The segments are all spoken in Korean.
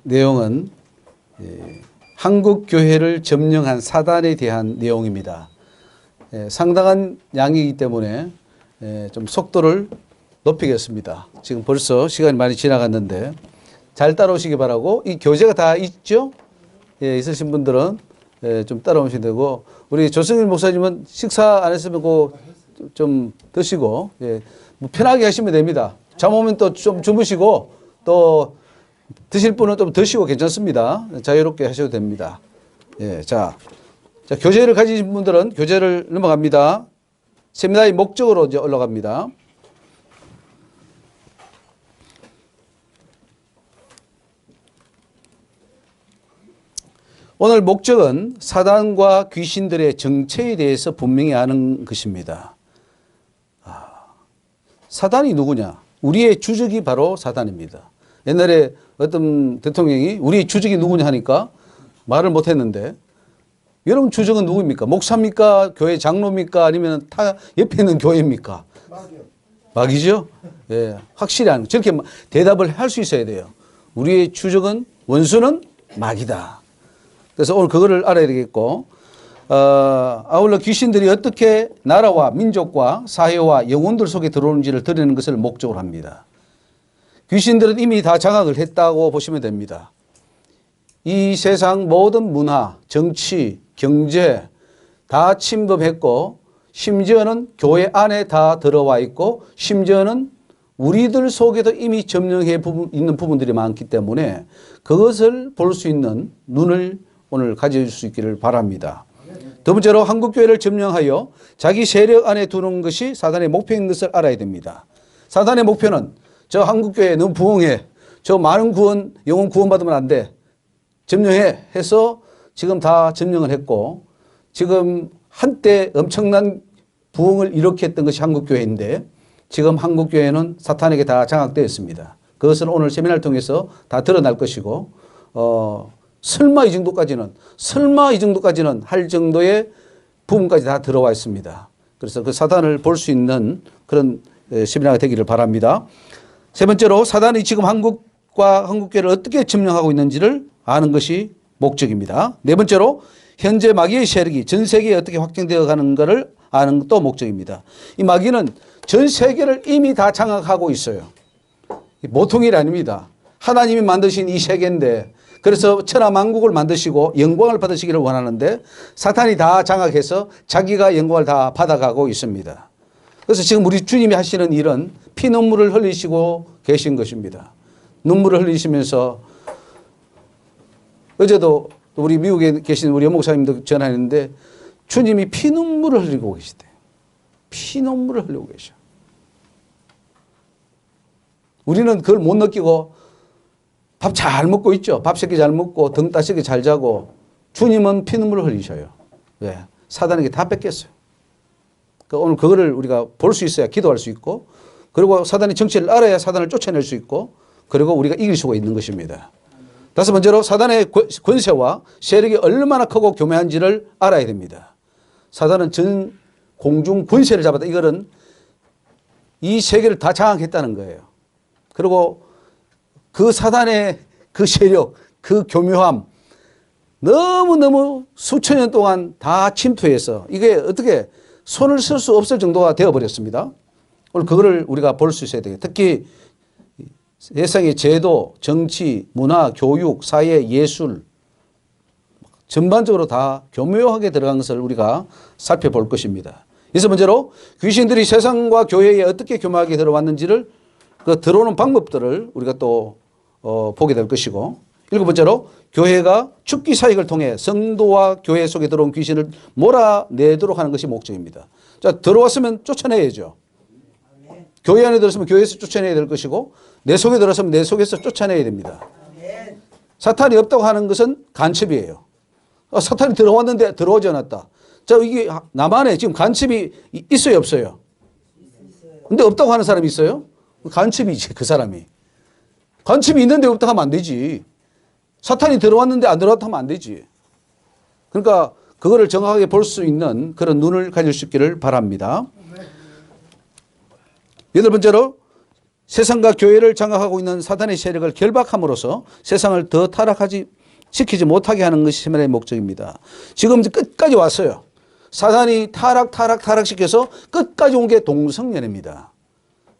내용은 한국 교회를 점령한 사단에 대한 내용입니다. 상당한 양이기 때문에 좀 속도를 높이겠습니다. 지금 벌써 시간이 많이 지나갔는데 잘 따라오시기 바라고, 이 교재가 다 있죠? 있으신 분들은 좀 따라오시면 되고, 우리 조승일 목사님은 식사 안 했으면 좀 드시고, 뭐 편하게 하시면 됩니다. 잠 오면 또 좀 주무시고, 또 드실 분은 좀 드시고 괜찮습니다. 자유롭게 하셔도 됩니다. 자, 교재를 가지신 분들은 교재를 넘어갑니다. 세미나의 목적으로 이제 올라갑니다. 오늘 목적은 사단과 귀신들의 정체에 대해서 분명히 아는 것입니다. 사단이 누구냐? 우리의 주적이 바로 사단입니다. 옛날에 어떤 대통령이 우리의 주적이 누구냐 하니까 말을 못했는데, 여러분 주적은 누구입니까? 목사입니까? 교회 장로입니까? 아니면 옆에 있는 교회입니까? 마귀죠? 확실히 아는, 저렇게 대답을 할 수 있어야 돼요. 우리의 주적은, 원수는 마귀다. 그래서 오늘 그거를 알아야 되겠고, 아울러 귀신들이 어떻게 나라와 민족과 사회와 영혼들 속에 들어오는지를 드리는 것을 목적으로 합니다. 귀신들은 이미 다 장악을 했다고 보시면 됩니다. 이 세상 모든 문화, 정치, 경제 다 침범했고, 심지어는 교회 안에 다 들어와 있고, 심지어는 우리들 속에도 이미 점령해 있는 부분들이 많기 때문에 그것을 볼 수 있는 눈을 오늘 가질 수 있기를 바랍니다. 두 번째로 한국교회를 점령하여 자기 세력 안에 두는 것이 사단의 목표인 것을 알아야 됩니다. 사단의 목표는 저 한국교회 너무 부흥해, 저 많은 영혼 구원받으면 안 돼, 점령해 해서 지금 다 점령을 했고, 지금 한때 엄청난 부흥을 일으켰던 것이 한국교회인데 지금 한국교회는 사탄에게 다 장악되어 있습니다. 그것은 오늘 세미나를 통해서 다 드러날 것이고, 설마 이 정도까지는 할 정도의 부분까지 다 들어와 있습니다. 그래서 그 사단을 볼 수 있는 그런 세미나가 되기를 바랍니다. 세 번째로 사단이 지금 한국과 한국교회를 어떻게 점령하고 있는지를 아는 것이 목적입니다. 네 번째로 현재 마귀의 세력이 전 세계에 어떻게 확장되어 가는 것을 아는 것도 목적입니다. 이 마귀는 전 세계를 이미 다 장악하고 있어요. 보통 일이 아닙니다. 하나님이 만드신 이 세계인데, 그래서 천하만국을 만드시고 영광을 받으시기를 원하는데 사탄이 다 장악해서 자기가 영광을 다 받아가고 있습니다. 그래서 지금 우리 주님이 하시는 일은 피눈물을 흘리시고 계신 것입니다. 눈물을 흘리시면서, 어제도 우리 미국에 계신 우리 목사님도 전화했는데 주님이 피눈물을 흘리고 계시대요. 피눈물을 흘리고 계셔. 우리는 그걸 못 느끼고 밥 잘 먹고 있죠. 밥 새끼 잘 먹고 등 따시게 잘 자고, 주님은 피눈물을 흘리셔요. 왜? 사단에게 다 뺏겼어요. 그러니까 오늘 그거를 우리가 볼 수 있어야 기도할 수 있고, 그리고 사단의 정체를 알아야 사단을 쫓아낼 수 있고, 그리고 우리가 이길 수가 있는 것입니다. 다섯 번째로 사단의 권세와 세력이 얼마나 크고 교묘한지를 알아야 됩니다. 사단은 전 공중 권세를 잡았다. 이거는 이 세계를 다 장악했다는 거예요. 그리고 그 사단의 그 세력, 그 교묘함, 너무너무 수천 년 동안 다 침투해서 이게 어떻게 손을 쓸 수 없을 정도가 되어버렸습니다. 오늘 그거를 우리가 볼 수 있어야 돼요. 특히 세상의 제도, 정치, 문화, 교육, 사회, 예술 전반적으로 다 교묘하게 들어간 것을 우리가 살펴볼 것입니다. 여섯 번째로 귀신들이 세상과 교회에 어떻게 교묘하게 들어왔는지를, 그 들어오는 방법들을 우리가 또 보게 될 것이고, 일곱 번째로 교회가 죽기 사역을 통해 성도와 교회 속에 들어온 귀신을 몰아내도록 하는 것이 목적입니다. 자, 들어왔으면 쫓아내야죠. 교회 안에 들어서면 교회에서 쫓아내야 될 것이고, 내 속에 들어서면 내 속에서 쫓아내야 됩니다. 사탄이 없다고 하는 것은 간첩이에요. 사탄이 들어왔는데 들어오지 않았다. 자, 이게 나만에 지금 간첩이 있어요, 없어요? 근데 없다고 하는 사람이 있어요? 간첩이지, 그 사람이. 간첩이 있는데 없다고 하면 안 되지. 사탄이 들어왔는데 안 들어왔다 하면 안 되지. 그러니까 그거를 정확하게 볼 수 있는 그런 눈을 가질 수 있기를 바랍니다. 여덟 번째로 세상과 교회를 장악하고 있는 사단의 세력을 결박함으로써 세상을 더 시키지 못하게 하는 것이 세면의 목적입니다. 지금 끝까지 왔어요. 사단이 타락시켜서 끝까지 온 게 동성연애입니다.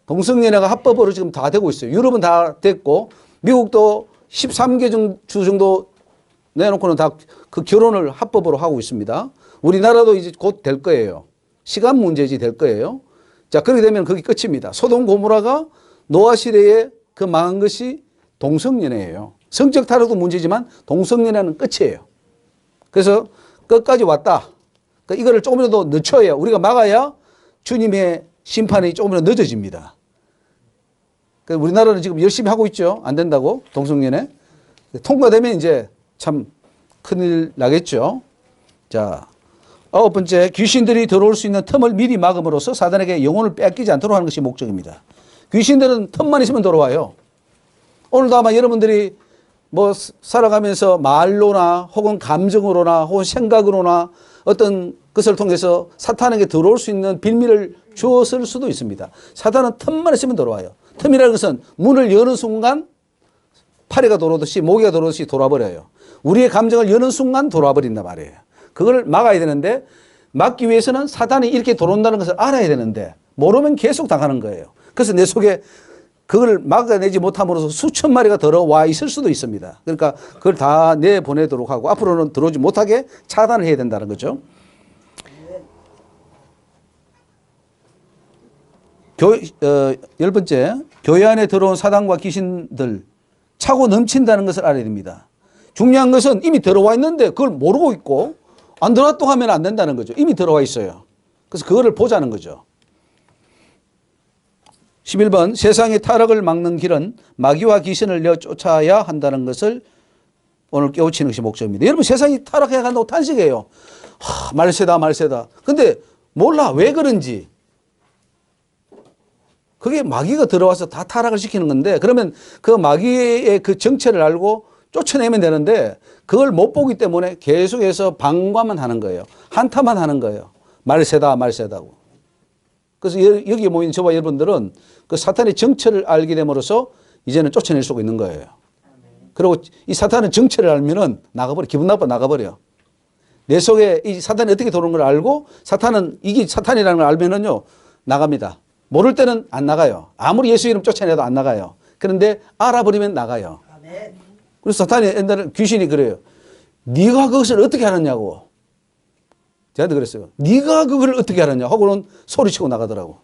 동성연애가 합법으로 지금 다 되고 있어요. 유럽은 다 됐고 미국도 13개 주 정도 내놓고는 다 그 결혼을 합법으로 하고 있습니다. 우리나라도 이제 곧 될 거예요. 시간 문제지 될 거예요. 자, 그렇게 되면 그게 끝입니다. 소돔 고모라가 노아 시대에 그 망한 것이 동성연애예요. 성적 타락도 문제지만 동성연애는 끝이에요. 그래서 끝까지 왔다. 그러니까 이거를 조금이라도 늦춰야 우리가 막아야 주님의 심판이 조금이라도 늦어집니다. 그러니까 우리나라는 지금 열심히 하고 있죠. 안 된다고 동성연애. 통과되면 이제 참 큰일 나겠죠. 자, 9번째, 귀신들이 들어올 수 있는 틈을 미리 막음으로써 사단에게 영혼을 뺏기지 않도록 하는 것이 목적입니다. 귀신들은 틈만 있으면 들어와요. 오늘도 아마 여러분들이 뭐 살아가면서 말로나 혹은 감정으로나 혹은 생각으로나 어떤 것을 통해서 사탄에게 들어올 수 있는 빌미를 주었을 수도 있습니다. 사탄은 틈만 있으면 들어와요. 틈이라는 것은 문을 여는 순간 파리가 돌아오듯이 모기가 돌아오듯이 돌아버려요. 우리의 감정을 여는 순간 돌아버린단 말이에요. 그걸 막아야 되는데 막기 위해서는 사탄이 이렇게 들어온다는 것을 알아야 되는데 모르면 계속 당하는 거예요. 그래서 내 속에 그걸 막아내지 못함으로써 수천 마리가 들어와 있을 수도 있습니다. 그러니까 그걸 다 내보내도록 하고 앞으로는 들어오지 못하게 차단을 해야 된다는 거죠. 열 번째, 교회 안에 들어온 사단과 귀신들 차고 넘친다는 것을 알아야 됩니다. 중요한 것은 이미 들어와 있는데 그걸 모르고 있고 안 들어왔다고 하면 안 된다는 거죠. 이미 들어와 있어요. 그래서 그거를 보자는 거죠. 11번, 세상의 타락을 막는 길은 마귀와 귀신을 내어 쫓아야 한다는 것을 오늘 깨우치는 것이 목적입니다. 여러분, 세상이 타락해 간다고 탄식해요. 말세다. 근데 몰라. 왜 그런지. 그게 마귀가 들어와서 다 타락을 시키는 건데 그러면 그 마귀의 그 정체를 알고 쫓아내면 되는데 그걸 못 보기 때문에 계속해서 방관만 하는 거예요. 한타만 하는 거예요. 말세다고. 그래서 여기에 모인 저와 여러분들은 그 사탄의 정체를 알게 됨으로써 이제는 쫓아낼 수가 있는 거예요. 그리고 이 사탄의 정체를 알면은 나가버려. 기분 나빠 나가버려. 내 속에 이 사탄이 어떻게 도는 걸 알고 이게 사탄이라는 걸 알면은요, 나갑니다. 모를 때는 안 나가요. 아무리 예수 이름 쫓아내도 안 나가요. 그런데 알아버리면 나가요. 그래서 사탄이 옛날에 귀신이 그래요. 네가 그것을 어떻게 알았냐고. 저한테 그랬어요. 네가 그걸 어떻게 알았냐 하고는 소리치고 나가더라고.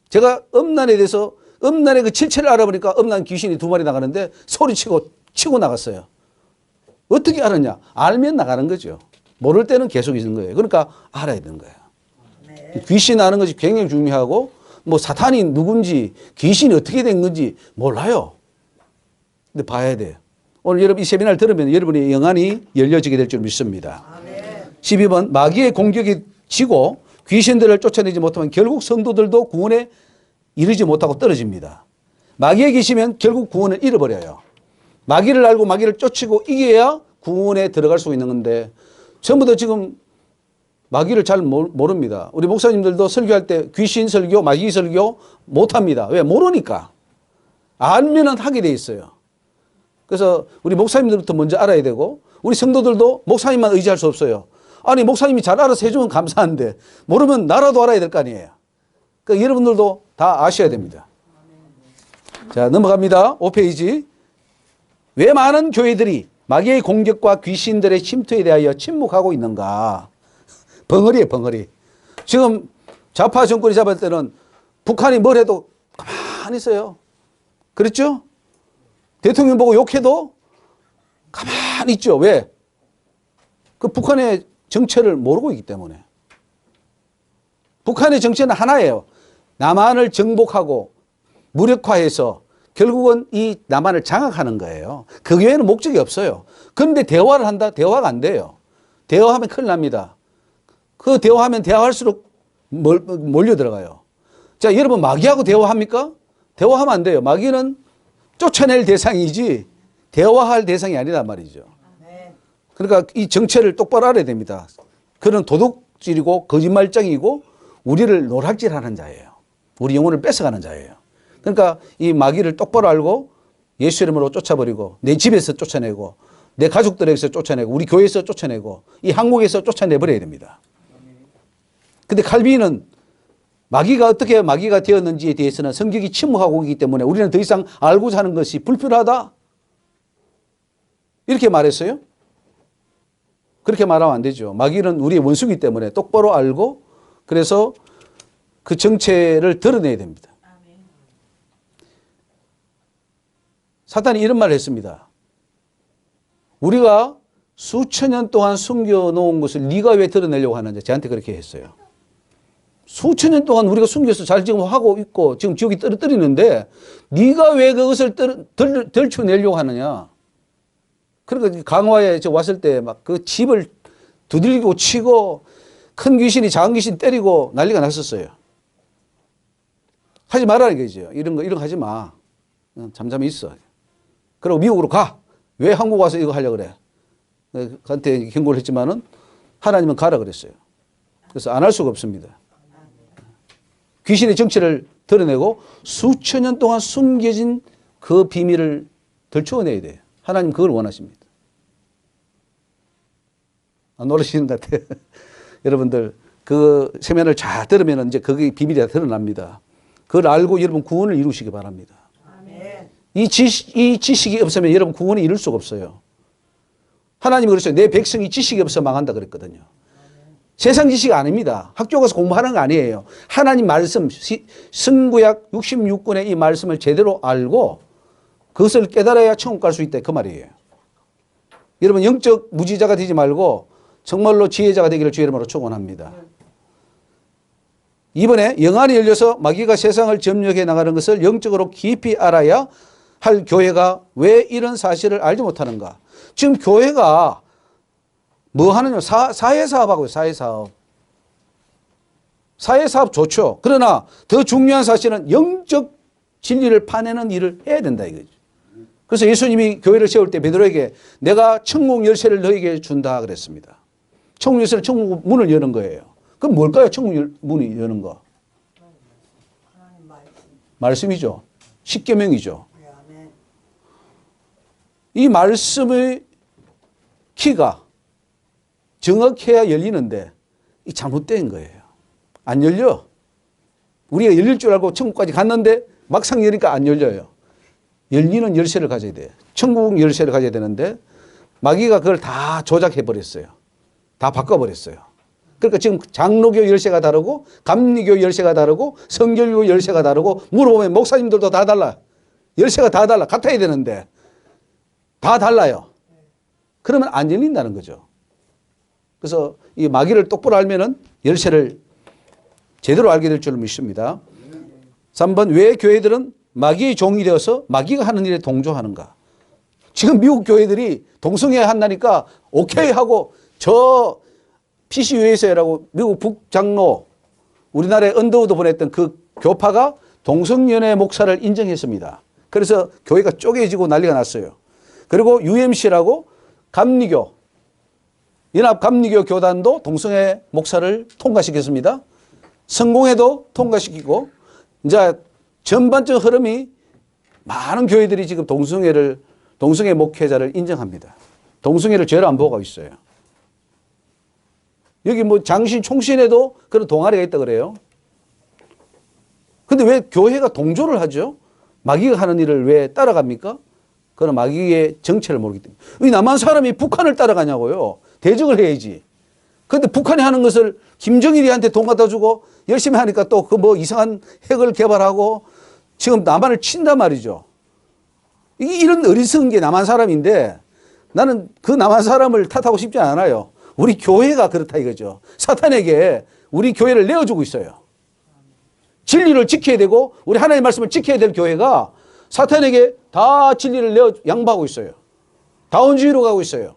제가 음란에 대해서 음란의 그 실체를 알아보니까 음란 귀신이 2마리 나가는데 소리치고 치고 나갔어요. 어떻게 알았냐? 알면 나가는 거죠. 모를 때는 계속 있는 거예요. 그러니까 알아야 되는 거예요. 귀신 아는 것이 굉장히 중요하고 뭐 사탄이 누군지 귀신이 어떻게 된 건지 몰라요. 근데 봐야 돼요. 오늘 여러분 이 세미나를 들으면 여러분의 영안이 열려지게 될 줄 믿습니다. 12번, 마귀의 공격이 지고 귀신들을 쫓아내지 못하면 결국 성도들도 구원에 이르지 못하고 떨어집니다. 마귀에 계시면 결국 구원을 잃어버려요. 마귀를 알고 마귀를 쫓고 이겨야 구원에 들어갈 수 있는 건데 전부 다 지금 마귀를 잘 모릅니다. 우리 목사님들도 설교할 때 귀신 설교, 마귀 설교 못합니다. 왜? 모르니까. 알면은 하게 돼 있어요. 그래서 우리 목사님들부터 먼저 알아야 되고 우리 성도들도 목사님만 의지할 수 없어요. 아니 목사님이 잘 알아서 해주면 감사한데 모르면 나라도 알아야 될 거 아니에요. 그러니까 여러분들도 다 아셔야 됩니다. 자, 넘어갑니다. 5페이지. 왜 많은 교회들이 마귀의 공격과 귀신들의 침투에 대하여 침묵하고 있는가? 벙어리예요, 벙어리. 지금 좌파 정권이 잡을 때는 북한이 뭘 해도 가만히 있어요. 그렇죠? 대통령 보고 욕해도 가만히 있죠. 왜? 그 북한의 정체를 모르고 있기 때문에. 북한의 정체는 하나예요. 남한을 정복하고 무력화해서 결국은 이 남한을 장악하는 거예요. 그 외에는 목적이 없어요. 그런데 대화를 한다? 대화가 안 돼요. 대화하면 큰일 납니다. 그 대화하면 대화할수록 몰려 들어가요. 자, 여러분 마귀하고 대화합니까? 대화하면 안 돼요. 마귀는 쫓아낼 대상이지 대화할 대상이 아니란 말이죠. 그러니까 이 정체를 똑바로 알아야 됩니다. 그는 도둑질이고 거짓말쟁이고 우리를 노략질하는 자예요. 우리 영혼을 뺏어가는 자예요. 그러니까 이 마귀를 똑바로 알고 예수 이름으로 쫓아버리고 내 집에서 쫓아내고 내 가족들에게서 쫓아내고 우리 교회에서 쫓아내고 이 한국에서 쫓아내버려야 됩니다. 근데 칼빈은 마귀가 어떻게 마귀가 되었는지에 대해서는 성경이 침묵하고 있기 때문에 우리는 더 이상 알고자 하는 것이 불필요하다. 이렇게 말했어요. 그렇게 말하면 안 되죠. 마귀는 우리의 원수이기 때문에 똑바로 알고 그래서 그 정체를 드러내야 됩니다. 사탄이 이런 말을 했습니다. 우리가 수천 년 동안 숨겨놓은 것을 네가 왜 드러내려고 하는지 저한테 그렇게 했어요. 수천 년 동안 우리가 숨겨서 잘 지금 하고 있고 지금 지옥이 떨어뜨리는데 네가 왜 그것을 들춰내려고 하느냐. 그러니까 강화에 저 왔을 때 막 그 집을 두들기고 치고 큰 귀신이 작은 귀신 때리고 난리가 났었어요. 하지 말라는 거죠. 이런 거 하지 마. 잠잠히 있어. 그리고 미국으로 가. 왜 한국 와서 이거 하려고 그래. 그한테 경고를 했지만은 하나님은 가라 그랬어요. 그래서 안 할 수가 없습니다. 귀신의 정체를 드러내고 수천 년 동안 숨겨진 그 비밀을 들추어내야 돼요. 하나님 그걸 원하십니다. 안 놀라시는 것 같아요. 여러분들 그 세면을 잘 들으면 이제 그게 비밀이 다 드러납니다. 그걸 알고 여러분 구원을 이루시기 바랍니다. 아멘. 이 지식이 없으면 여러분 구원을 이룰 수가 없어요. 하나님이 그랬어요. 내 백성이 지식이 없어 망한다 그랬거든요. 아멘. 세상 지식이 아닙니다. 학교 가서 공부하는 거 아니에요. 하나님 말씀, 신구약 66권의 이 말씀을 제대로 알고 그것을 깨달아야 천국 갈 수 있다 그 말이에요. 여러분 영적 무지자가 되지 말고 정말로 지혜자가 되기를 주의 이름으로 축원합니다. 이번에 영안이 열려서 마귀가 세상을 점령해 나가는 것을 영적으로 깊이 알아야 할 교회가 왜 이런 사실을 알지 못하는가. 지금 교회가 뭐 하느냐. 사회사업하고요. 사회사업. 사회사업 좋죠. 그러나 더 중요한 사실은 영적 진리를 파내는 일을 해야 된다 이거죠. 그래서 예수님이 교회를 세울 때 베드로에게 내가 천국 열쇠를 너에게 준다 그랬습니다. 천국 열쇠는 천국 문을 여는 거예요. 그럼 뭘까요? 천국 문이 여는 거. 말씀이죠. 십계명이죠. 이 말씀의 키가 정확해야 열리는데 이 잘못된 거예요. 안 열려. 우리가 열릴 줄 알고 천국까지 갔는데 막상 열니까 안 열려요. 열리는 열쇠를 가져야 돼요. 천국 열쇠를 가져야 되는데 마귀가 그걸 다 조작해 버렸어요. 다 바꿔버렸어요. 그러니까 지금 장로교 열쇠가 다르고 감리교 열쇠가 다르고 성결교 열쇠가 다르고 물어보면 목사님들도 다 달라. 열쇠가 다 달라. 같아야 되는데 다 달라요. 그러면 안 열린다는 거죠. 그래서 이 마귀를 똑바로 알면은 열쇠를 제대로 알게 될 줄 믿습니다. 3번 왜 교회들은 마귀의 종이 되어서 마귀가 하는 일에 동조하는가. 지금 미국 교회들이 동성애 한다니까 오케이 하고 저 PCUSA라고 미국 북장로 우리나라에 언더우드 보냈던 그 교파가 동성연애 목사를 인정했습니다. 그래서 교회가 쪼개지고 난리가 났어요. 그리고 UMC라고 감리교 연합감리교 교단도 동성애 목사를 통과시켰습니다. 성공회도 통과시키고 이제 전반적 흐름이 많은 교회들이 지금 동성애 목회자를 인정합니다. 동성애를 죄로 안 보고 있어요. 여기 뭐 장신 총신에도 그런 동아리가 있다 그래요. 근데 왜 교회가 동조를 하죠? 마귀가 하는 일을 왜 따라갑니까? 그건 마귀의 정체를 모르기 때문에. 왜 남한 사람이 북한을 따라가냐고요. 대적을 해야지. 근데 북한이 하는 것을 김정일이한테 돈 갖다 주고 열심히 하니까 또 그 뭐 이상한 핵을 개발하고 지금 남한을 친단 말이죠. 이런 어리석은 게 남한 사람인데 나는 그 남한 사람을 탓하고 싶지 않아요. 우리 교회가 그렇다 이거죠. 사탄에게 우리 교회를 내어주고 있어요. 진리를 지켜야 되고 우리 하나님의 말씀을 지켜야 될 교회가 사탄에게 다 진리를 양보하고 있어요. 다원주의로 가고 있어요.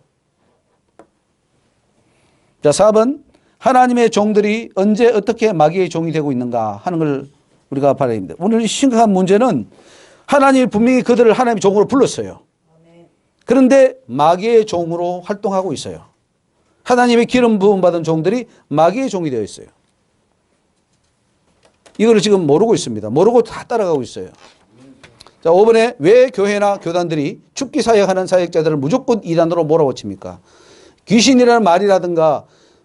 자, 4번 하나님의 종들이 언제 어떻게 마귀의 종이 되고 있는가 하는 걸 우리가 봐야 됩니다. 오늘 심각한 문제는 하나님이 분명히 그들을 하나님의 종으로 불렀어요. 그런데 마귀의 종으로 활동하고 있어요. 하나님의 기름 부음 받은 종들이 마귀의 종이 되어 있어요. 이거를 지금 모르고 있습니다. 모르고 다 따라가고 있어요. 자, 5번에 왜 교회나 교단들이 죽기 사역하는 사역자들을 무조건 이단으로 몰아붙입니까? 귀신이라는 말이라든가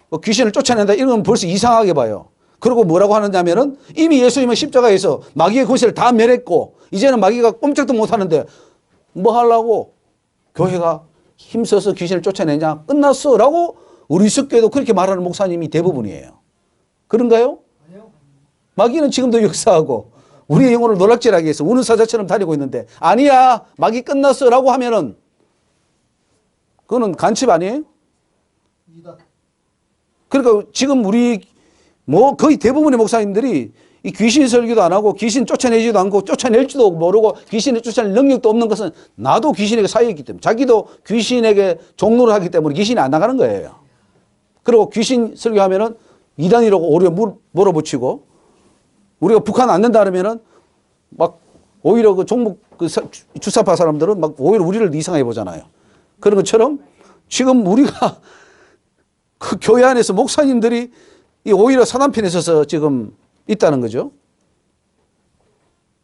뭐 귀신을 쫓아낸다 이런 건 벌써 이상하게 봐요. 그리고 뭐라고 하느냐면은 이미 예수님은 십자가에서 마귀의 권세를 다 멸했고 이제는 마귀가 꼼짝도 못 하는데 뭐 하려고 교회가 힘써서 귀신을 쫓아내냐? 끝났어 라고 우리 숙교도 그렇게 말하는 목사님이 대부분이에요. 그런가요? 마귀는 지금도 역사하고 우리의 영혼을 노략질하게 해서 우는 사자처럼 다니고 있는데 아니야 마귀 끝났어 라고 하면은 그거는 간첩 아니에요? 그러니까 지금 우리 뭐 거의 대부분의 목사님들이 이 귀신 설교도 안 하고 귀신 쫓아내지도 않고 쫓아낼지도 모르고 귀신을 쫓아낼 능력도 없는 것은 나도 귀신에게 사역했기 때문에 자기도 귀신에게 종로를 하기 때문에 귀신이 안 나가는 거예요. 그리고 귀신 설교하면은 이단이라고 오히려 몰아붙이고 우리가 북한 안 된다 그러면은 막 오히려 그 종북 그 주사파 사람들은 막 오히려 우리를 이상하게 보잖아요. 그런 것처럼 지금 우리가 그 교회 안에서 목사님들이 오히려 사단편에 서서 지금 있다는 거죠.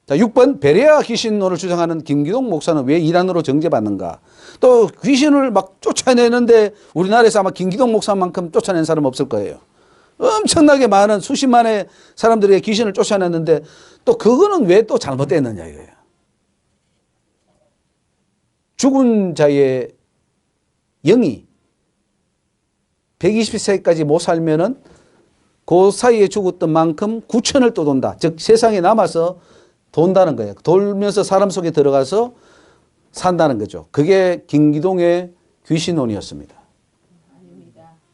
자, 6번 베레아 귀신론을 주장하는 김기동 목사는 왜 이단으로 정죄받는가? 또 귀신을 막 쫓아내는데 우리나라에서 아마 김기동 목사만큼 쫓아낸 사람 없을 거예요. 엄청나게 많은 수십만의 사람들의 귀신을 쫓아냈는데 또 그거는 왜 또 잘못됐느냐 이거예요. 죽은 자의 영이 120세까지 못 살면은 그 사이에 죽었던 만큼 구천을 또 돈다. 즉 세상에 남아서 돈다는 거예요. 돌면서 사람 속에 들어가서 산다는 거죠. 그게 김기동의 귀신론이었습니다.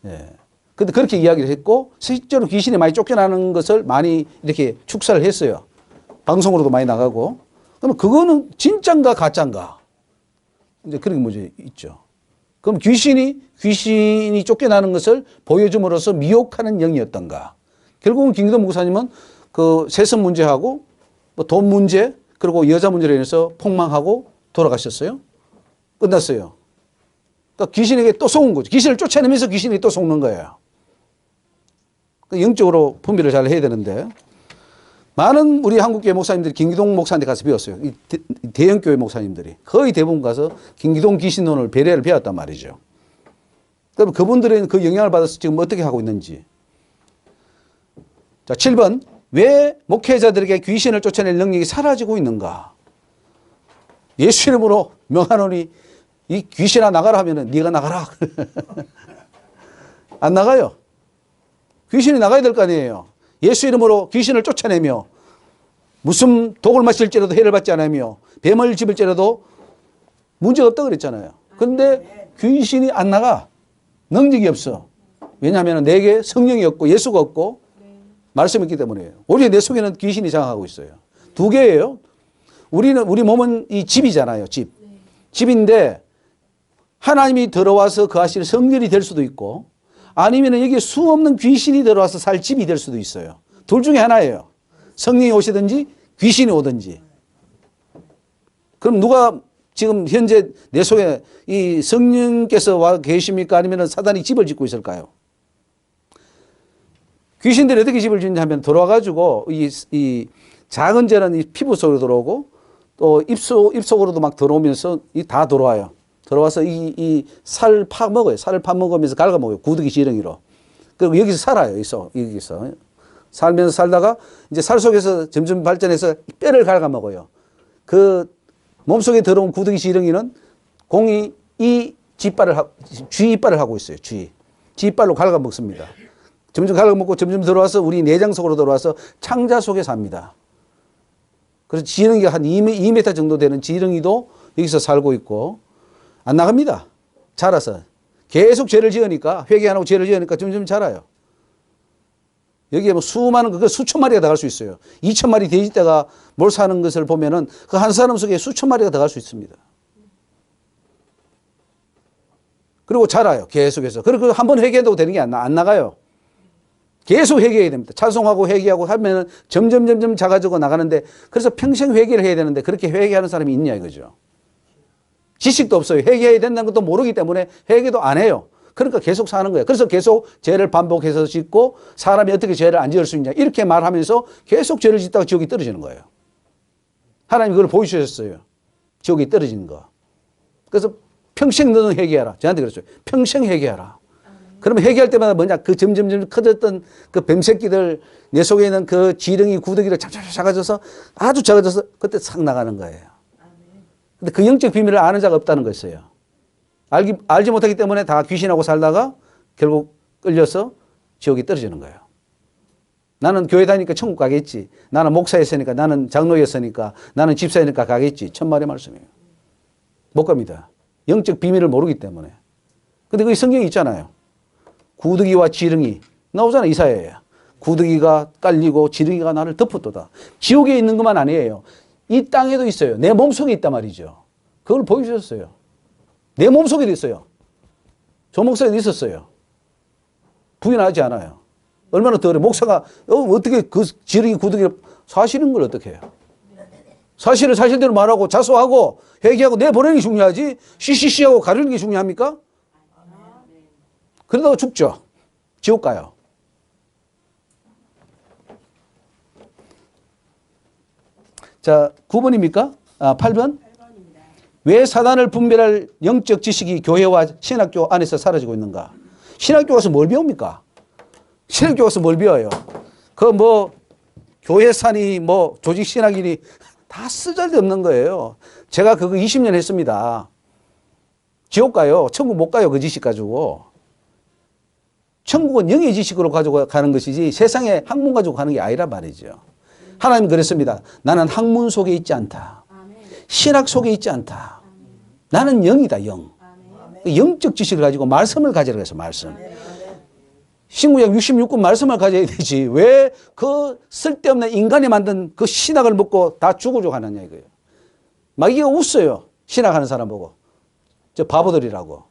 예. 근데 그렇게 이야기를 했고 실제로 귀신이 많이 쫓겨나는 것을 많이 이렇게 축사를 했어요. 방송으로도 많이 나가고. 그러면 그거는 진짠가 가짠가? 이제 그런 게 문제 있죠. 그럼 귀신이 쫓겨나는 것을 보여줌으로써 미혹하는 영이었던가? 결국은 김기동 목사님은 그 세습 문제하고 뭐 돈 문제 그리고 여자 문제로 인해서 폭망하고 돌아가셨어요. 끝났어요. 그러니까 귀신에게 또 속은 거죠. 귀신을 쫓아내면서 귀신이 또 속는 거예요. 영적으로 분별을 잘 해야 되는데 많은 우리 한국교회 목사님들이 김기동 목사한테 가서 배웠어요. 이 대형교회 목사님들이 거의 대부분 가서 김기동 귀신론을 배례를 배웠단 말이죠. 그럼 그분들은 그 영향을 받아서 지금 어떻게 하고 있는지. 자, 7번 왜 목회자들에게 귀신을 쫓아낼 능력이 사라지고 있는가? 예수 이름으로 명하노니 이 귀신아 나가라 하면은 네가 나가라. 안 나가요. 귀신이 나가야 될 거 아니에요. 예수 이름으로 귀신을 쫓아내며 무슨 독을 마실지라도 해를 받지 않으며 뱀을 집을지라도 문제가 없다고 그랬잖아요. 근데 귀신이 안 나가. 능력이 없어. 왜냐하면 내게 성령이 없고 예수가 없고 말씀이 있기 때문이에요. 오히려 내 속에는 귀신이 장악하고 있어요. 두 개예요. 우리 몸은 이 집이잖아요. 집인데 하나님이 들어와서 그 하실 성전이 될 수도 있고 아니면 여기에 수 없는 귀신이 들어와서 살 집이 될 수도 있어요. 둘 중에 하나예요. 성령이 오시든지 귀신이 오든지. 그럼 누가 지금 현재 내 속에 이 성령께서 와 계십니까? 아니면 사단이 집을 짓고 있을까요? 귀신들이 어떻게 집을 짓냐 하면 들어와가지고 이 작은 죄는 이 피부 속으로 들어오고 또 입 속으로도 막 들어오면서 다 들어와요. 들어와서 이 살 파먹어요. 살을 파먹으면서 갉아먹어요. 구더기 지렁이로. 그리고 여기서 살아요. 여기서. 살면서 살다가 이제 살 속에서 점점 발전해서 뼈를 갉아먹어요. 그 몸속에 들어온 구더기 지렁이는 공이 쥐 이빨을 하고 있어요. 쥐 이빨로 갉아먹습니다. 점점 갉아먹고 점점 들어와서 우리 내장 속으로 들어와서 창자 속에 삽니다. 그래서 지렁이가 한 2m 정도 되는 지렁이도 여기서 살고 있고 안 나갑니다. 자라서. 계속 죄를 지으니까 회개 안 하고 죄를 지으니까 점점 자라요. 여기에 뭐 수많은 수천 마리가 들어갈 수 있어요. 2천 마리 돼지떼가 몰 사는 것을 보면은 그 한 사람 속에 수천 마리가 들어갈 수 있습니다. 그리고 자라요. 계속해서. 그리고 한 번 회개한다고 되는 게 안 나가요. 계속 회개해야 됩니다. 찬송하고 회개하고 하면은 점점 작아지고 나가는데 그래서 평생 회개를 해야 되는데 그렇게 회개하는 사람이 있냐 이거죠. 지식도 없어요. 회개해야 된다는 것도 모르기 때문에 회개도 안 해요. 그러니까 계속 사는 거예요. 그래서 계속 죄를 반복해서 짓고 사람이 어떻게 죄를 안 지을 수 있냐 이렇게 말하면서 계속 죄를 짓다가 지옥이 떨어지는 거예요. 하나님이 그걸 보여주셨어요. 지옥에 떨어지는 거. 그래서 평생 너는 회개하라. 저한테 그랬어요. 평생 회개하라. 그러면 회개할 때마다 뭐냐, 그 점점점 커졌던 그 뱀새끼들, 내 속에 있는 그 지렁이 구더기를 작아져서 아주 작아져서 그때 싹 나가는 거예요. 근데 그 영적 비밀을 아는 자가 없다는 거였어요. 알지 못하기 때문에 다 귀신하고 살다가 결국 끌려서 지옥에 떨어지는 거예요. 나는 교회 다니니까 천국 가겠지. 나는 목사였으니까, 나는 장로였으니까, 나는 집사니까 가겠지. 천만의 말씀이에요. 못 갑니다. 영적 비밀을 모르기 때문에. 근데 그 성경에 있잖아요. 구더기와 지렁이 나오잖아요. 이사야에. 구더기가 깔리고 지렁이가 나를 덮었도다. 지옥에 있는 것만 아니에요. 이 땅에도 있어요. 내 몸속에 있단 말이죠. 그걸 보여주셨어요. 내 몸속에도 있어요. 조 목사에도 있었어요. 부인하지 않아요. 얼마나 더 어려워. 목사가 어떻게 그 지렁이 구더기를 사실인 걸 어떻게 해요. 사실을 사실대로 말하고 자수하고 회개하고 내보내는 게 중요하지 시시시하고 가르는 게 중요합니까? 그러다가 죽죠. 지옥 가요. 자, 9번입니까? 8번? 왜 사단을 분별할 영적 지식이 교회와 신학교 안에서 사라지고 있는가? 신학교 가서 뭘 배웁니까? 신학교 가서 뭘 배워요? 그 뭐 교회산이 뭐 조직신학이니 다 쓰잘데없는 거예요. 제가 그거 20년 했습니다. 지옥 가요. 천국 못 가요. 그 지식 가지고. 천국은 영의 지식으로 가지고 가는 것이지 세상의 학문 가지고 가는 게 아니란 말이죠. 하나님은 그랬습니다. 나는 학문 속에 있지 않다. 신학 속에 있지 않다. 나는 영이다. 영. 영적 지식을 가지고 말씀을 가지라고 해서 말씀. 신구약 66권 말씀을 가져야 되지. 왜 그 쓸데없는 인간이 만든 그 신학을 먹고 다 죽어줘 가느냐 이거예요. 마귀가 웃어요. 신학하는 사람 보고. 저 바보들이라고.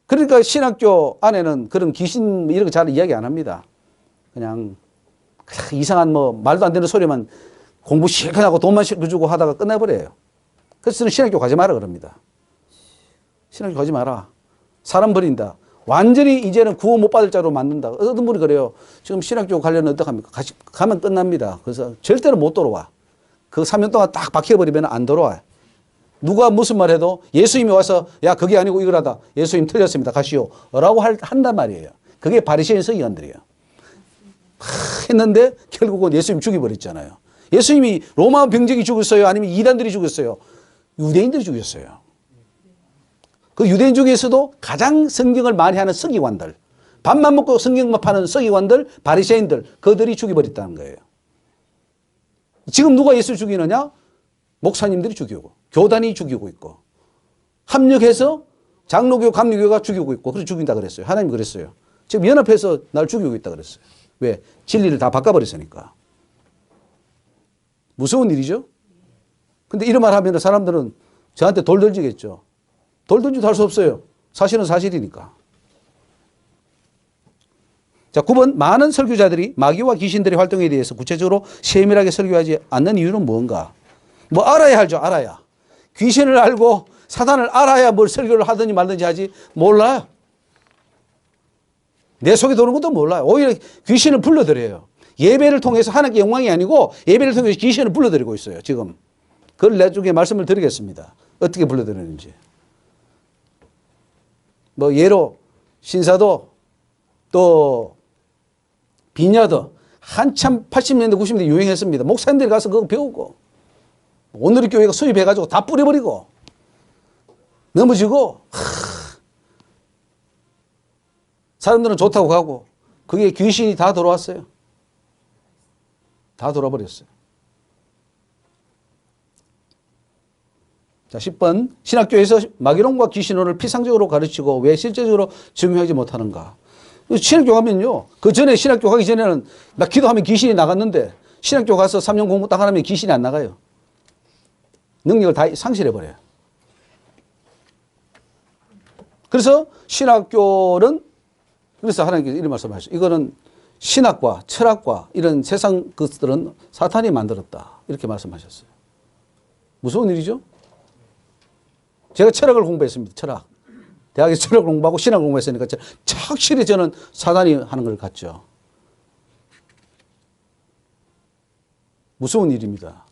그러니까 신학교 안에는 그런 귀신 이런 거 잘 이야기 안 합니다. 그냥 이상한 뭐 말도 안 되는 소리만 공부 실컷 하고 돈만 실컷 주고 하다가 끝내버려요. 그래서 저는 신학교 가지 마라 그럽니다. 신학교 가지 마라. 사람 버린다. 완전히 이제는 구원 못 받을 자로 만든다. 어떤 분이 그래요. 지금 신학교 가려면 어떡합니까? 가면 끝납니다. 그래서 절대로 못 돌아와. 그 3년 동안 딱 박혀버리면 안 돌아와요. 누가 무슨 말 해도 예수님이 와서 야 그게 아니고 이거라다. 예수님 틀렸습니다. 가시오. 라고 한단 말이에요. 그게 바리새인 서기관들이에요. 했는데 결국은 예수님 죽여버렸잖아요. 예수님이 로마 병정이 죽었어요? 아니면 이단들이 죽었어요? 유대인들이 죽였어요. 그 유대인 중에서도 가장 성경을 많이 하는 서기관들, 밥만 먹고 성경만 파는 서기관들, 바리새인들, 그들이 죽여버렸다는 거예요. 지금 누가 예수를 죽이느냐? 목사님들이 죽이고, 교단이 죽이고 있고, 합력해서 장로교, 감리교가 죽이고 있고, 그래서 죽인다 그랬어요. 하나님이 그랬어요. 지금 연합해서 날 죽이고 있다 그랬어요. 왜? 진리를 다 바꿔버렸으니까. 무서운 일이죠? 근데 이런 말 하면 사람들은 저한테 돌 던지겠죠. 돌 던지도 할 수 없어요. 사실은 사실이니까. 자, 9번. 많은 설교자들이 마귀와 귀신들의 활동에 대해서 구체적으로 세밀하게 설교하지 않는 이유는 뭔가? 뭐 알아야 알죠. 알아야. 귀신을 알고 사단을 알아야 뭘 설교를 하든지 말든지 하지 몰라요. 내 속에 도는 것도 몰라요. 오히려 귀신을 불러들여요. 예배를 통해서 하나님께 영광이 아니고 예배를 통해서 귀신을 불러들이고 있어요. 지금. 그걸 나중에 말씀을 드리겠습니다. 어떻게 불러들이는지. 뭐 예로 신사도 또 빈야도 한참 80년대 90년대 유행했습니다. 목사님들이 가서 그거 배우고 오늘의 교회가 수입해가지고 다 뿌려버리고 넘어지고 사람들은 좋다고 가고 그게 귀신이 다 들어왔어요. 다 돌아버렸어요. 자, 10번. 신학교에서 마귀론과 귀신론을 피상적으로 가르치고 왜 실제적으로 적용하지 못하는가? 신학교 가면요. 그 전에 신학교 가기 전에는 나 기도하면 귀신이 나갔는데 신학교 가서 3년 공부 딱 하면 귀신이 안 나가요. 능력을 다 상실해버려요. 그래서 신학교는 그래서 하나님께서 이런 말씀을 하셨어요. 이거는 신학과 철학과 이런 세상 것들은 사탄이 만들었다. 이렇게 말씀하셨어요. 무서운 일이죠? 제가 철학을 공부했습니다. 철학. 대학에서 철학을 공부하고 신학을 공부했으니까 확실히 저는 사단이 하는 걸 같죠. 무서운 일입니다.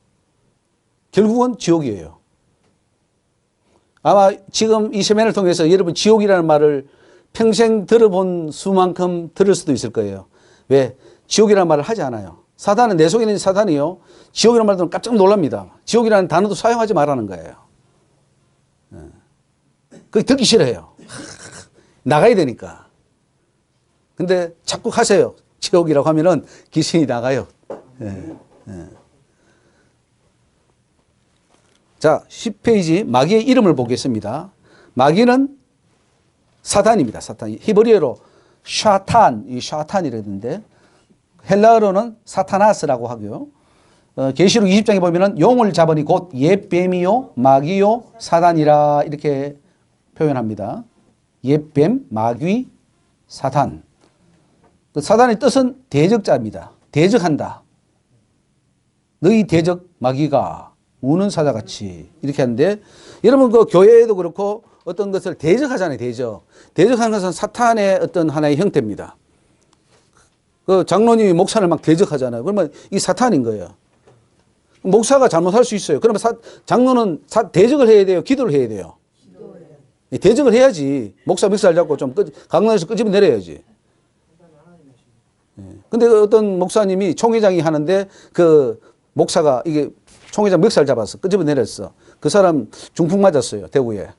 결국은 지옥이에요. 아마 지금 이 세면을 통해서 여러분 지옥이라는 말을 평생 들어본 수만큼 들을 수도 있을 거예요. 왜? 지옥이라는 말을 하지 않아요. 사단은, 내 속에 있는 사단이요, 지옥이라는 말 들으면 깜짝 놀랍니다. 지옥이라는 단어도 사용하지 말라는 거예요. 그게 듣기 싫어요. 나가야 되니까. 근데 자꾸 하세요. 지옥이라고 하면은 귀신이 나가요. 예, 예. 자, 10페이지 마귀의 이름을 보겠습니다. 마귀는 사탄입니다. 사탄. 히브리어로 샤탄, 이 샤탄이라는데 헬라어로는 사타나스라고 하고요. 계시록 20장에 보면은 용을 잡으니 곧 옛뱀이요 마귀요 사단이라 이렇게 표현합니다. 옛뱀, 마귀, 사탄. 사단의 뜻은 대적자입니다. 대적한다. 너희 대적 마귀가 우는 사자같이 이렇게 하는데, 여러분 그 교회에도 그렇고 어떤 것을 대적하잖아요. 대적하는 것은 사탄의 어떤 하나의 형태입니다. 그 장로님이 목사를 막 대적하잖아요. 그러면 이 사탄인 거예요. 목사가 잘못할 수 있어요. 그러면 장로는 대적을 해야 돼요? 기도를 해야 돼요? 대적을 해야지. 목사 멱살 잡고 좀 강론에서 끄집어 내려야지. 근데 어떤 목사님이 총회장이 하는데 그 목사가 이게 총회장 멱살 잡았어. 끄집어 내렸어. 그 사람 중풍 맞았어요. 대구에.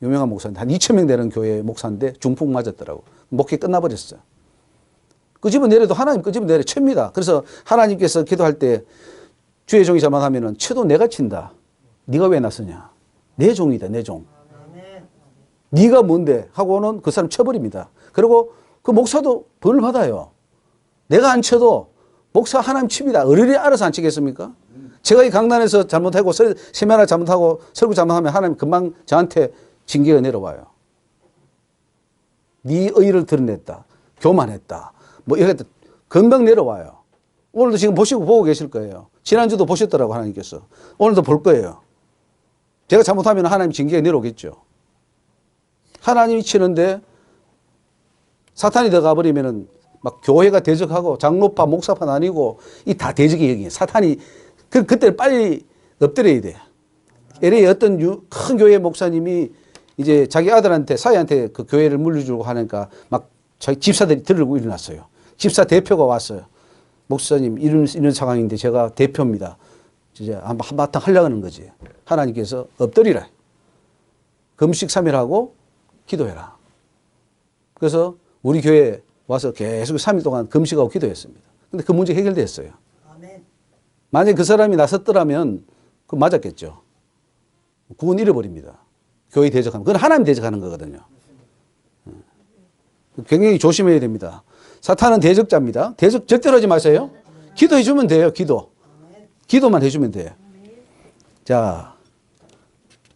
유명한 목사인데 한 2,000명 되는 교회 목사인데 중풍 맞았더라고. 목회 끝나버렸어요. 끄집어 내려도 하나님 끄집어 내려 칩니다. 그래서 하나님께서 기도할 때 주의 종이 잘못하면은 쳐도 내가 친다. 네가 왜 나서냐. 내 종이다. 내 종. 네가 뭔데 하고는 그 사람 쳐버립니다. 그리고 그 목사도 벌을 받아요. 내가 안 쳐도 목사 하나님 칩니다. 어른이 알아서 안 치겠습니까? 제가 이 강단에서 잘못하고 세미나 잘못하고 설교 잘못하면 하나님 금방 저한테 징계가 내려와요. 네 의의를 드러냈다. 교만했다. 뭐 이렇게 금방 내려와요. 오늘도 지금 보고 계실 거예요. 지난주도 보셨더라고 하나님께서. 오늘도 볼 거예요. 제가 잘못하면 하나님 징계가 내려오겠죠. 하나님이 치는데 사탄이 들어가 버리면은 막 교회가 대적하고 장로파 목사파 나뉘고 이 다 대적이 여기에 사탄이 그때 빨리 엎드려야 돼. LA 어떤 큰 교회 목사님이 이제 자기 아들한테 사이한테 그 교회를 물려주고 하니까 막 자기 집사들이 들고 일어났어요. 집사 대표가 왔어요. 목사님 이런 상황인데 제가 대표입니다. 이제 한바탕 하려고 하는 거지. 하나님께서 엎드리라. 금식 3일하고 기도해라. 그래서 우리 교회에 와서 계속 3일 동안 금식하고 기도했습니다. 근데 그 문제 해결됐어요. 만약에 그 사람이 나섰더라면 그 맞았겠죠. 구원 잃어버립니다. 교회 대적하는. 그건 하나님 대적하는 거거든요. 굉장히 조심해야 됩니다. 사탄은 대적자입니다. 대적 절대로 하지 마세요. 기도해 주면 돼요. 기도만 해주면 돼요. 자,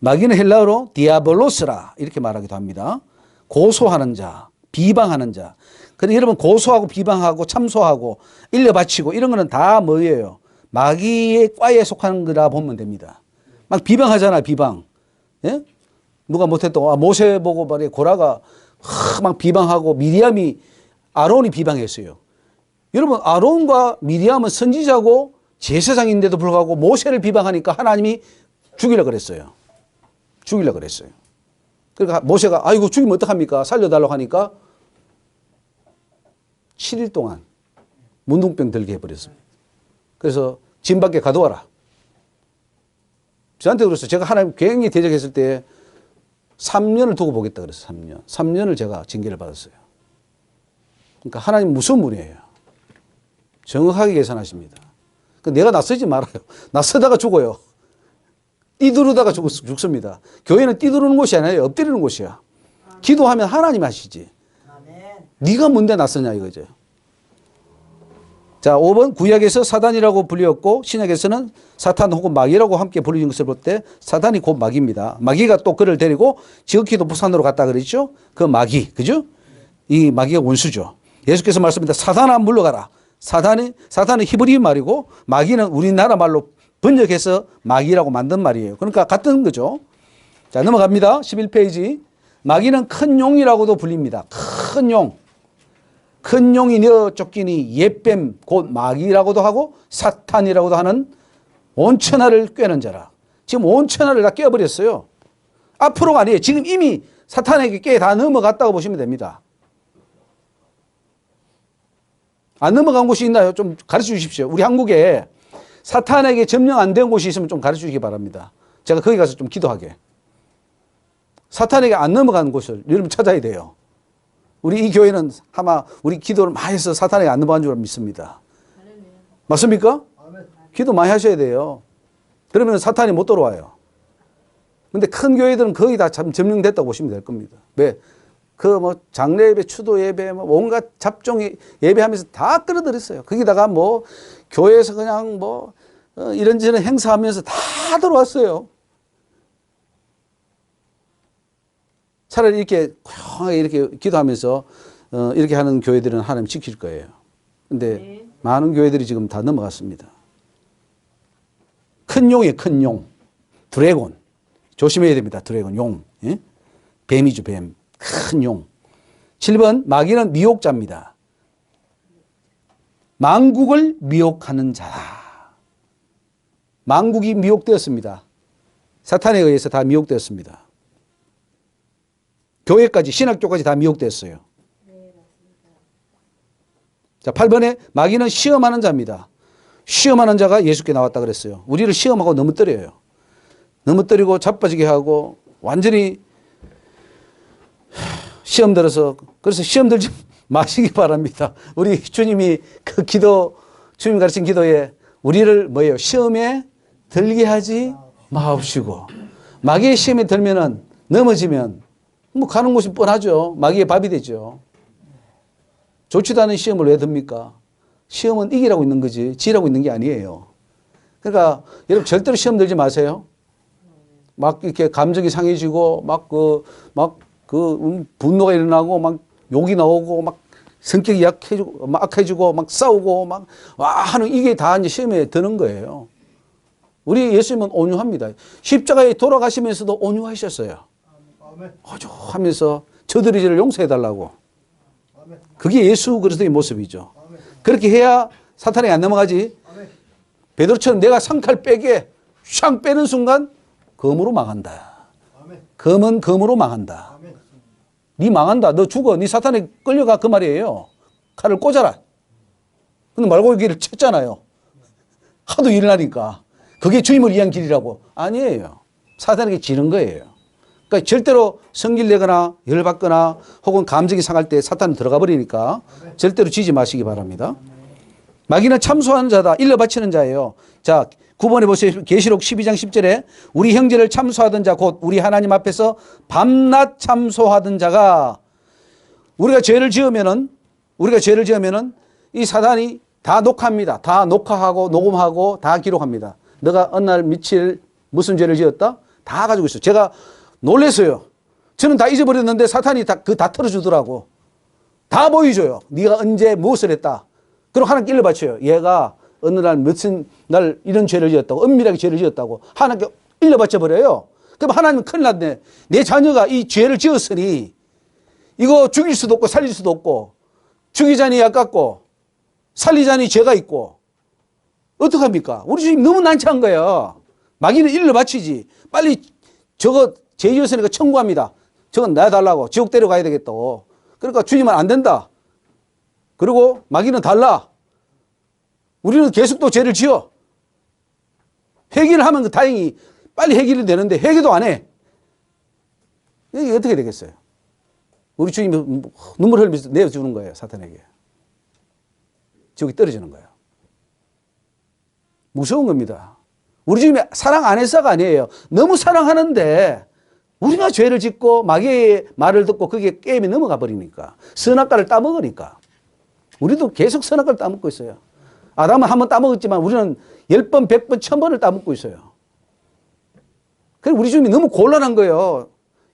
마귀는 헬라어로 디아볼로스라 이렇게 말하기도 합니다. 고소하는 자, 비방하는 자. 근데 여러분 고소하고 비방하고 참소하고 일려바치고 이런 거는 다 뭐예요? 마귀의 과에 속하는 거라 보면 됩니다. 막 비방하잖아, 비방. 예? 누가 못했다고, 모세 보고 말이야, 고라가 막 비방하고 미리암이 아론이 비방했어요. 여러분, 아론과 미리암은 선지자고 제사장인데도 불구하고 모세를 비방하니까 하나님이 죽이려고 그랬어요. 그러니까 모세가 아이고 죽이면 어떡합니까? 살려달라고 하니까 7일 동안 문둥병 들게 해버렸습니다. 그래서 진 밖에 가둬와라. 저한테 그랬어요. 제가 하나님 굉장히 대적했을 때 3년을 두고 보겠다 그랬어요. 3년을 제가 징계를 받았어요. 그러니까 하나님 무서운 분이에요. 정확하게 계산하십니다. 그러니까 내가 나서지 말아요. 나서다가 죽어요. 뛰두르다가 죽습니다. 교회는 뛰두르는 곳이 아니에요. 엎드리는 곳이야. 기도하면 하나님 하시지. 네가 뭔데 나서냐 이거죠. 자, 5번 구약에서 사단이라고 불렸고 신약에서는 사탄 혹은 마귀라고 함께 불리는 것을 볼 때 사단이 곧 마귀입니다. 마귀가 또 그를 데리고 지극히도 부산으로 갔다 그랬죠. 그 마귀, 그죠? 이 마귀가 원수죠. 예수께서 말씀합니다. 사단아 물러가라. 사단은 히브리 말이고 마귀는 우리나라 말로 번역해서 마귀라고 만든 말이에요. 그러니까 같은 거죠. 자, 넘어갑니다. 11페이지. 마귀는 큰 용이라고도 불립니다. 큰 용. 큰 용이 뉘어 쫓기니 옛뱀 곧 마귀라고도 하고 사탄이라고도 하는 온천하를 꿰는 자라. 지금 온천하를 다 깨버렸어요. 앞으로가 아니에요. 지금 이미 사탄에게 꽤 다 넘어갔다고 보시면 됩니다. 안 넘어간 곳이 있나요? 좀 가르쳐 주십시오. 우리 한국에 사탄에게 점령 안 된 곳이 있으면 좀 가르쳐 주시기 바랍니다. 제가 거기 가서 좀 기도하게. 사탄에게 안 넘어간 곳을 여러분 찾아야 돼요. 우리 이 교회는 아마 우리 기도를 많이 해서 사탄에게 안 넘어간 줄 믿습니다. 맞습니까? 기도 많이 하셔야 돼요. 그러면 사탄이 못 들어와요. 근데 큰 교회들은 거의 다 점령됐다고 보시면 될 겁니다. 왜? 그 뭐 장례 예배, 추도 예배, 뭐 온갖 잡종 예배하면서 다 끌어들였어요. 거기다가 뭐 교회에서 그냥 뭐 이런저런 행사하면서 다 들어왔어요. 차라리 이렇게 고요하게 이렇게 기도하면서 이렇게 하는 교회들은 하나님 지킬 거예요. 근데 많은 교회들이 지금 다 넘어갔습니다. 큰 용이에요, 큰 용. 드래곤. 조심해야 됩니다. 드래곤, 용. 예? 뱀이죠, 뱀. 큰 용. 7번, 마귀는 미혹자입니다. 만국을 미혹하는 자라. 만국이 미혹되었습니다. 사탄에 의해서 다 미혹되었습니다. 교회까지, 신학교까지 다 미혹되었어요. 자, 8번에 마귀는 시험하는 자입니다. 시험하는 자가 예수께 나왔다 그랬어요. 우리를 시험하고 넘어뜨려요. 넘어뜨리고 자빠지게 하고 완전히 시험 들어서, 그래서 시험 들지 마시기 바랍니다. 우리 주님이 그 기도, 주님 가르친 기도에 우리를 뭐예요? 시험에 들게 하지 마옵시고. 마귀의 시험에 들면은 넘어지면 뭐 가는 곳이 뻔하죠. 마귀의 밥이 되죠. 좋지도 않은 시험을 왜 듭니까? 시험은 이기라고 있는 거지 지라고 있는 게 아니에요. 그러니까 여러분 절대로 시험 들지 마세요. 막 이렇게 감정이 상해지고 분노가 일어나고 막 욕이 나오고 막 성격이 약해지고 막 악해지고 막 싸우고 막 하는 이게 다 이제 시험에 드는 거예요. 우리 예수님은 온유합니다. 십자가에 돌아가시면서도 온유하셨어요. 하면서 저들이 용서해 달라고. 그게 예수 그리스도의 모습이죠. 그렇게 해야 사탄이 안 넘어가지. 베드로처럼 내가 상칼 빼게 샹 빼는 순간 검으로 망한다. 검은 검으로 망한다. 네 망한다. 너 죽어. 네 사탄에 끌려가. 그 말이에요. 칼을 꽂아라. 근데 말고기를 쳤잖아요. 하도 일어나니까. 그게 주님을 위한 길이라고. 아니에요. 사탄에게 지는 거예요. 그러니까 절대로 성질 내거나 열받거나 혹은 감정이 상할 때 사탄은 들어가 버리니까 절대로 지지 마시기 바랍니다. 마귀는 참소하는 자다. 일러 바치는 자예요. 자, 9번에 보세요. 계시록 12장 10절에 우리 형제를 참소하던 자 곧 우리 하나님 앞에서 밤낮 참소하던 자가 우리가 죄를 지으면은 이 사단이 다 녹화합니다. 다 녹화하고 녹음하고 다 기록합니다. 너가 어느 날 며칠 무슨 죄를 지었다? 다 가지고 있어요. 제가 놀랐어요. 저는 다 잊어버렸는데 사탄이 다 털어주더라고. 다 보여줘요. 네가 언제 무엇을 했다. 그럼 하나님께 일러 바쳐요. 얘가 어느 날 무슨 날 이런 죄를 지었다고 은밀하게 죄를 지었다고 하나님께 일러 바쳐버려요. 그럼 하나님은 큰일 났네. 내 자녀가 이 죄를 지었으니 이거 죽일 수도 없고 살릴 수도 없고 죽이자니 아깝고 살리자니 죄가 있고 어떡합니까? 우리 주님 너무 난처한 거야. 마귀는 일러 바치지. 빨리 저거 죄 지었으니까 청구합니다. 저건 내달라고 지옥 데려가야 되겠다고. 그러니까 주님은 안 된다. 그리고 마귀는 달라. 우리는 계속 또 죄를 지어. 회개를 하면 다행히 빨리 해결이 되는데 회개도 안 해. 이게 어떻게 되겠어요? 우리 주님이 눈물 흘리면서 내어주는 거예요. 사탄에게. 지옥에 떨어지는 거예요. 무서운 겁니다. 우리 주님이 사랑 안 해서가 아니에요. 너무 사랑하는데 우리가 죄를 짓고 마귀의 말을 듣고 그게 게임에 넘어가 버리니까 선악과를 따먹으니까 우리도 계속 선악과를 따먹고 있어요. 아담은 한 번 따먹었지만 우리는 10번, 100번, 1000번을 따먹고 있어요. 그래서 우리 주님이 너무 곤란한 거예요.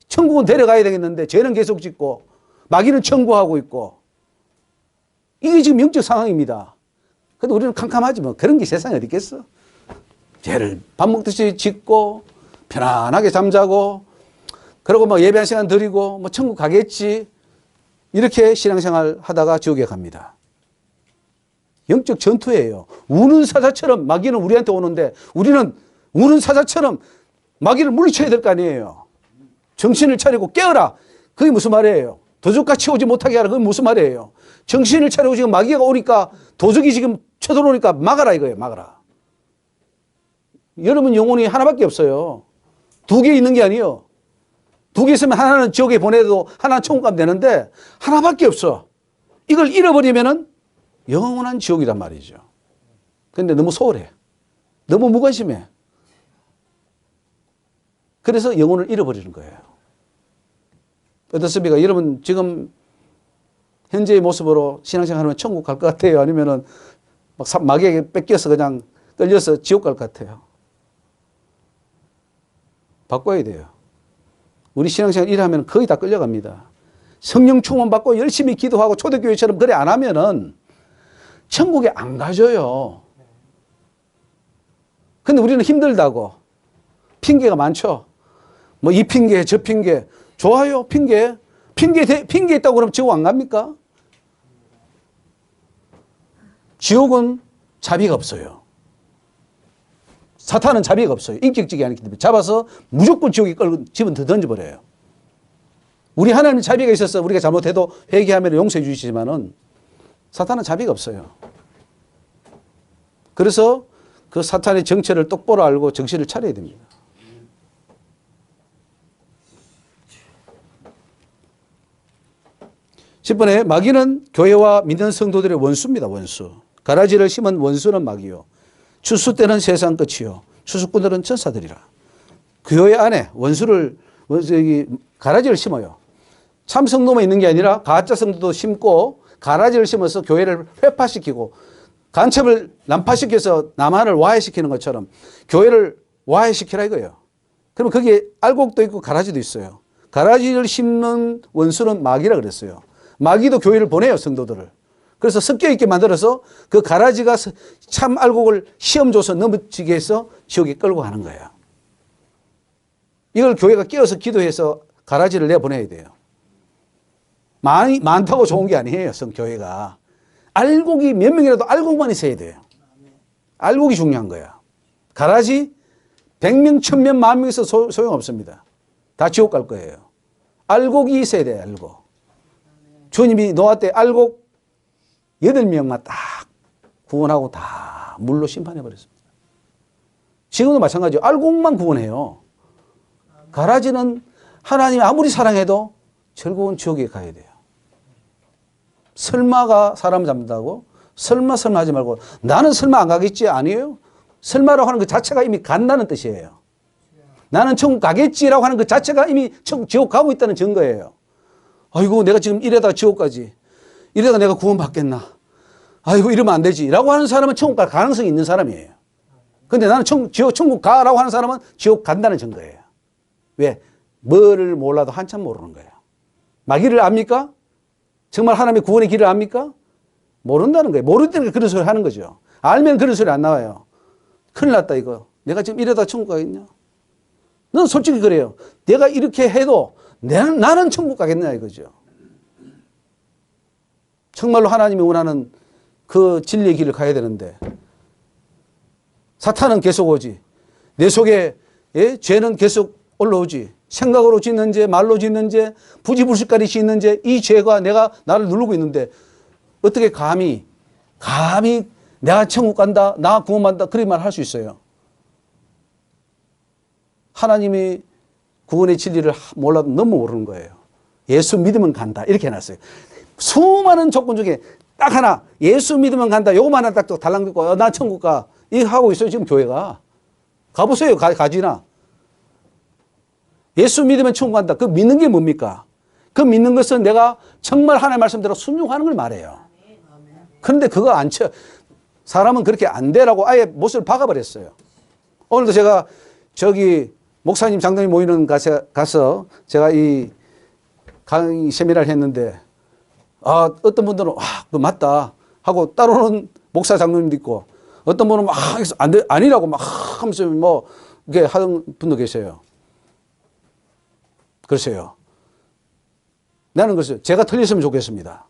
천국은 데려가야 되겠는데 죄는 계속 짓고 마귀는 청구하고 있고 이게 지금 영적 상황입니다. 그래도 우리는 캄캄하지 뭐 그런 게 세상에 어디 있겠어. 죄를 밥 먹듯이 짓고 편안하게 잠자고 그러고 뭐 예배 한 시간 드리고 뭐 천국 가겠지. 이렇게 신앙생활 하다가 지옥에 갑니다. 영적 전투예요. 우는 사자처럼 마귀는 우리한테 오는데 우리는 우는 사자처럼 마귀를 물리쳐야 될 거 아니에요. 정신을 차리고 깨어라. 그게 무슨 말이에요? 도적같이 오지 못하게 하라. 그게 무슨 말이에요? 정신을 차리고 지금 마귀가 오니까 도적이 지금 쳐들어오니까 막아라 이거예요. 막아라. 여러분 영혼이 하나밖에 없어요. 두 개 있는 게 아니에요. 두 개 있으면 하나는 지옥에 보내도 하나는 천국 가면 되는데 하나밖에 없어. 이걸 잃어버리면은 영원한 지옥이란 말이죠. 그런데 너무 소홀해. 너무 무관심해. 그래서 영혼을 잃어버리는 거예요. 어떻습니까? 여러분 지금 현재의 모습으로 신앙생활하면 천국 갈 것 같아요? 아니면은 막 마귀에게 뺏겨서 그냥 끌려서 지옥 갈 것 같아요? 바꿔야 돼요. 우리 신앙생활 일하면 거의 다 끌려갑니다. 성령 충만 받고 열심히 기도하고 초대교회처럼 그래 안 하면은 천국에 안 가져요. 근데 우리는 힘들다고 핑계가 많죠. 뭐 이 핑계 저 핑계 좋아요. 핑계 있다고 그러면 지옥 안 갑니까? 지옥은 자비가 없어요. 사탄은 자비가 없어요. 인격적이 아니기 때문에 잡아서 무조건 지옥에 끌고 집은 더 던져버려요. 우리 하나님 자비가 있어서 우리가 잘못해도 회개하면 용서해 주시지만은 사탄은 자비가 없어요. 그래서 그 사탄의 정체를 똑바로 알고 정신을 차려야 됩니다. (10번에) 마귀는 교회와 믿는 성도들의 원수입니다. 원수. 가라지를 심은 원수는 마귀요. 추수 때는 세상 끝이요. 추수꾼들은 천사들이라. 교회 안에 가라지를 심어요. 참 성도만 있는 게 아니라 가짜 성도도 심고 가라지를 심어서 교회를 회파시키고 간첩을 난파시켜서 남한을 와해시키는 것처럼 교회를 와해시키라 이거예요. 그럼 거기에 알곡도 있고 가라지도 있어요. 가라지를 심는 원수는 마귀라 그랬어요. 마귀도 교회를 보내요, 성도들을. 그래서 섞여 있게 만들어서 그 가라지가 참 알곡을 시험 줘서 넘어지게 해서 지옥에 끌고 가는 거예요. 이걸 교회가 깨어서 기도해서 가라지를 내보내야 돼요. 많다고 좋은 게 아니에요, 교회가. 알곡이 몇 명이라도 알곡만 있어야 돼요. 알곡이 중요한 거야. 가라지 100명, 1000명, 10,000명 있어도 소용없습니다. 다 지옥 갈 거예요. 알곡이 있어야 돼요, 알곡. 주님이 노아 때 알곡 8명만 딱 구원하고 다 물로 심판해버렸습니다. 지금도 마찬가지예요. 알곡만 구원해요. 가라지는 하나님이 아무리 사랑해도 결국은 지옥에 가야 돼요. 설마가 사람 잡는다고? 설마 하지 말고 나는 설마 안 가겠지? 아니에요. 설마라고 하는 그 자체가 이미 간다는 뜻이에요. 나는 천국 가겠지라고 하는 그 자체가 이미 지옥 가고 있다는 증거예요. 아이고 내가 지금 이러다가 지옥 가지. 이러다가 내가 구원 받겠나. 아이고 이러면 안 되지. 라고 하는 사람은 천국 갈 가능성이 있는 사람이에요. 근데 나는 천국 가라고 하는 사람은 지옥 간다는 증거예요. 왜? 뭐를 몰라도 한참 모르는 거예요. 마귀를 압니까? 정말 하나님의 구원의 길을 압니까? 모른다는 거예요. 모르니까 그런 소리 하는 거죠. 알면 그런 소리 안 나와요. 큰일 났다 이거. 내가 지금 이러다 천국 가겠냐? 넌 솔직히 그래요. 내가 이렇게 해도 나는 천국 가겠냐 이거죠. 정말로 하나님이 원하는 그 진리의 길을 가야 되는데 사탄은 계속 오지. 내 속에 죄는 계속 올라오지. 생각으로 짓는 죄, 말로 짓는 죄, 부지불식까지 짓는 죄, 이 죄가 나를 누르고 있는데 어떻게 감히 내가 천국 간다, 나 구원받는다 그런 말 할 수 있어요. 하나님이 구원의 진리를 몰라도 너무 모르는 거예요. 예수 믿으면 간다 이렇게 해놨어요. 수많은 조건 중에 딱 하나 예수 믿으면 간다 요거만 하나 딱 달랑 듣고 나 천국 가 이거 하고 있어요. 지금 교회가. 가보세요. 가지나. 예수 믿으면 천국 간다. 그 믿는 게 뭡니까? 그 믿는 것은 내가 정말 하나님의 말씀대로 순종하는 걸 말해요. 그런데 그거 안 쳐. 사람은 그렇게 안 되라고 아예 못을 박아버렸어요. 오늘도 제가 저기 목사님 장로님 모이는 가서 제가 이 강의 세미나를 했는데 어떤 분들은 그거 맞다 하고 따로는 목사 장로님도 있고 어떤 분은 막 아니라고 막 하면서 뭐 이렇게 하는 분도 계세요. 그러세요. 나는 그래서 제가 틀렸으면 좋겠습니다.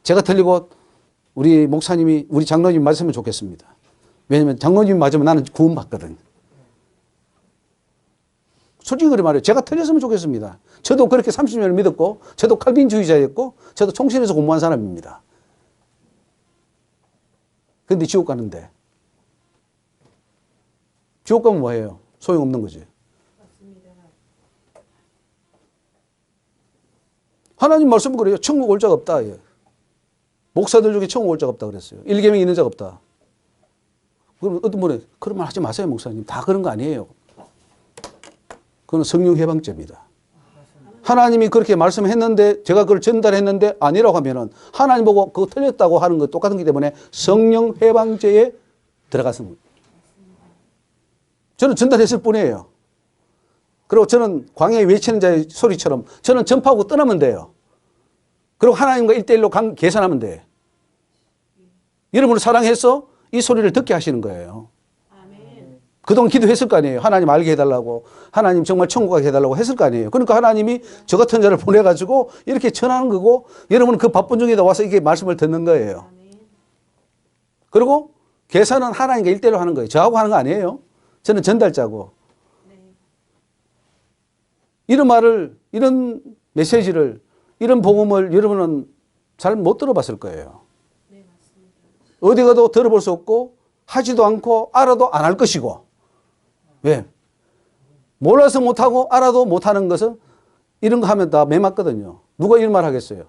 제가 틀리고 우리 목사님이, 우리 장로님이 맞으면 좋겠습니다. 왜냐면 장로님이 맞으면 나는 구원받거든. 솔직히 그래 말해요. 제가 틀렸으면 좋겠습니다. 저도 그렇게 30년을 믿었고, 저도 칼빈주의자였고, 저도 총신에서 공부한 사람입니다. 근데 지옥 가는데. 지옥 가면 뭐예요? 소용없는 거지. 하나님 말씀은 그래요. 천국 올 자가 없다. 목사들 중에 천국 올 자가 없다 그랬어요. 일계명이 있는 자가 없다. 그럼 어떤 분이 그런 말 하지 마세요, 목사님. 다 그런 거 아니에요. 그건 성령 해방죄입니다. 하나님이 그렇게 말씀했는데 제가 그걸 전달했는데 아니라고 하면은 하나님 보고 그거 틀렸다고 하는 거 똑같은 거기 때문에 성령 해방죄에 들어갔습니다. 저는 전달했을 뿐이에요. 그리고 저는 광야에 외치는 자의 소리처럼 저는 전파하고 떠나면 돼요. 그리고 하나님과 1대1로 계산하면 돼. 여러분을 사랑해서 이 소리를 듣게 하시는 거예요. 그동안 기도했을 거 아니에요. 하나님 알게 해달라고. 하나님 정말 천국 가게 해달라고 했을 거 아니에요. 그러니까 하나님이 저 같은 자를 보내가지고 이렇게 전하는 거고 여러분은 그 바쁜 중에다 와서 이게 말씀을 듣는 거예요. 그리고 계산은 하나님과 1대1로 하는 거예요. 저하고 하는 거 아니에요. 저는 전달자고. 이런 말을, 이런 메시지를, 이런 복음을 여러분은 잘 못 들어봤을 거예요. 어디 가도 들어볼 수 없고 하지도 않고 알아도 안 할 것이고. 왜? 몰라서 못하고 알아도 못하는 것은 이런 거 하면 다 매맞거든요. 누가 이런 말 하겠어요?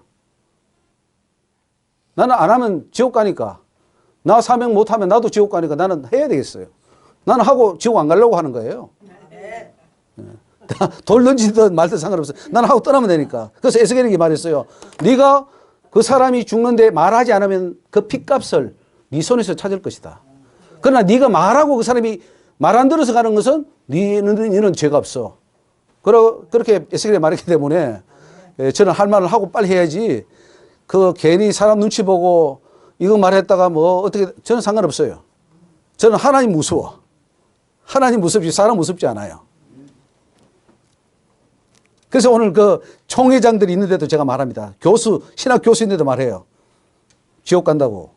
나는 안 하면 지옥 가니까. 나 사명 못하면 나도 지옥 가니까 나는 해야 되겠어요. 나는 하고 지옥 안 가려고 하는 거예요. 돌 던지든 말든 상관없어요. 나는 하고 떠나면 되니까. 그래서 에스겔에게 말했어요. 네가 그 사람이 죽는데 말하지 않으면 그 핏값을 네 손에서 찾을 것이다. 그러나 네가 말하고 그 사람이 말 안 들어서 가는 것은 너는 죄가 없어. 그렇게 에스겔이 말했기 때문에 저는 할 말을 하고 빨리 해야지 그 괜히 사람 눈치 보고 이거 말했다가 뭐 어떻게 저는 상관없어요. 저는 하나님 무서워. 하나님 무섭지 사람 무섭지 않아요. 그래서 오늘 그 총회장들이 있는데도 제가 말합니다. 교수, 신학 교수인데도 말해요. 지옥 간다고.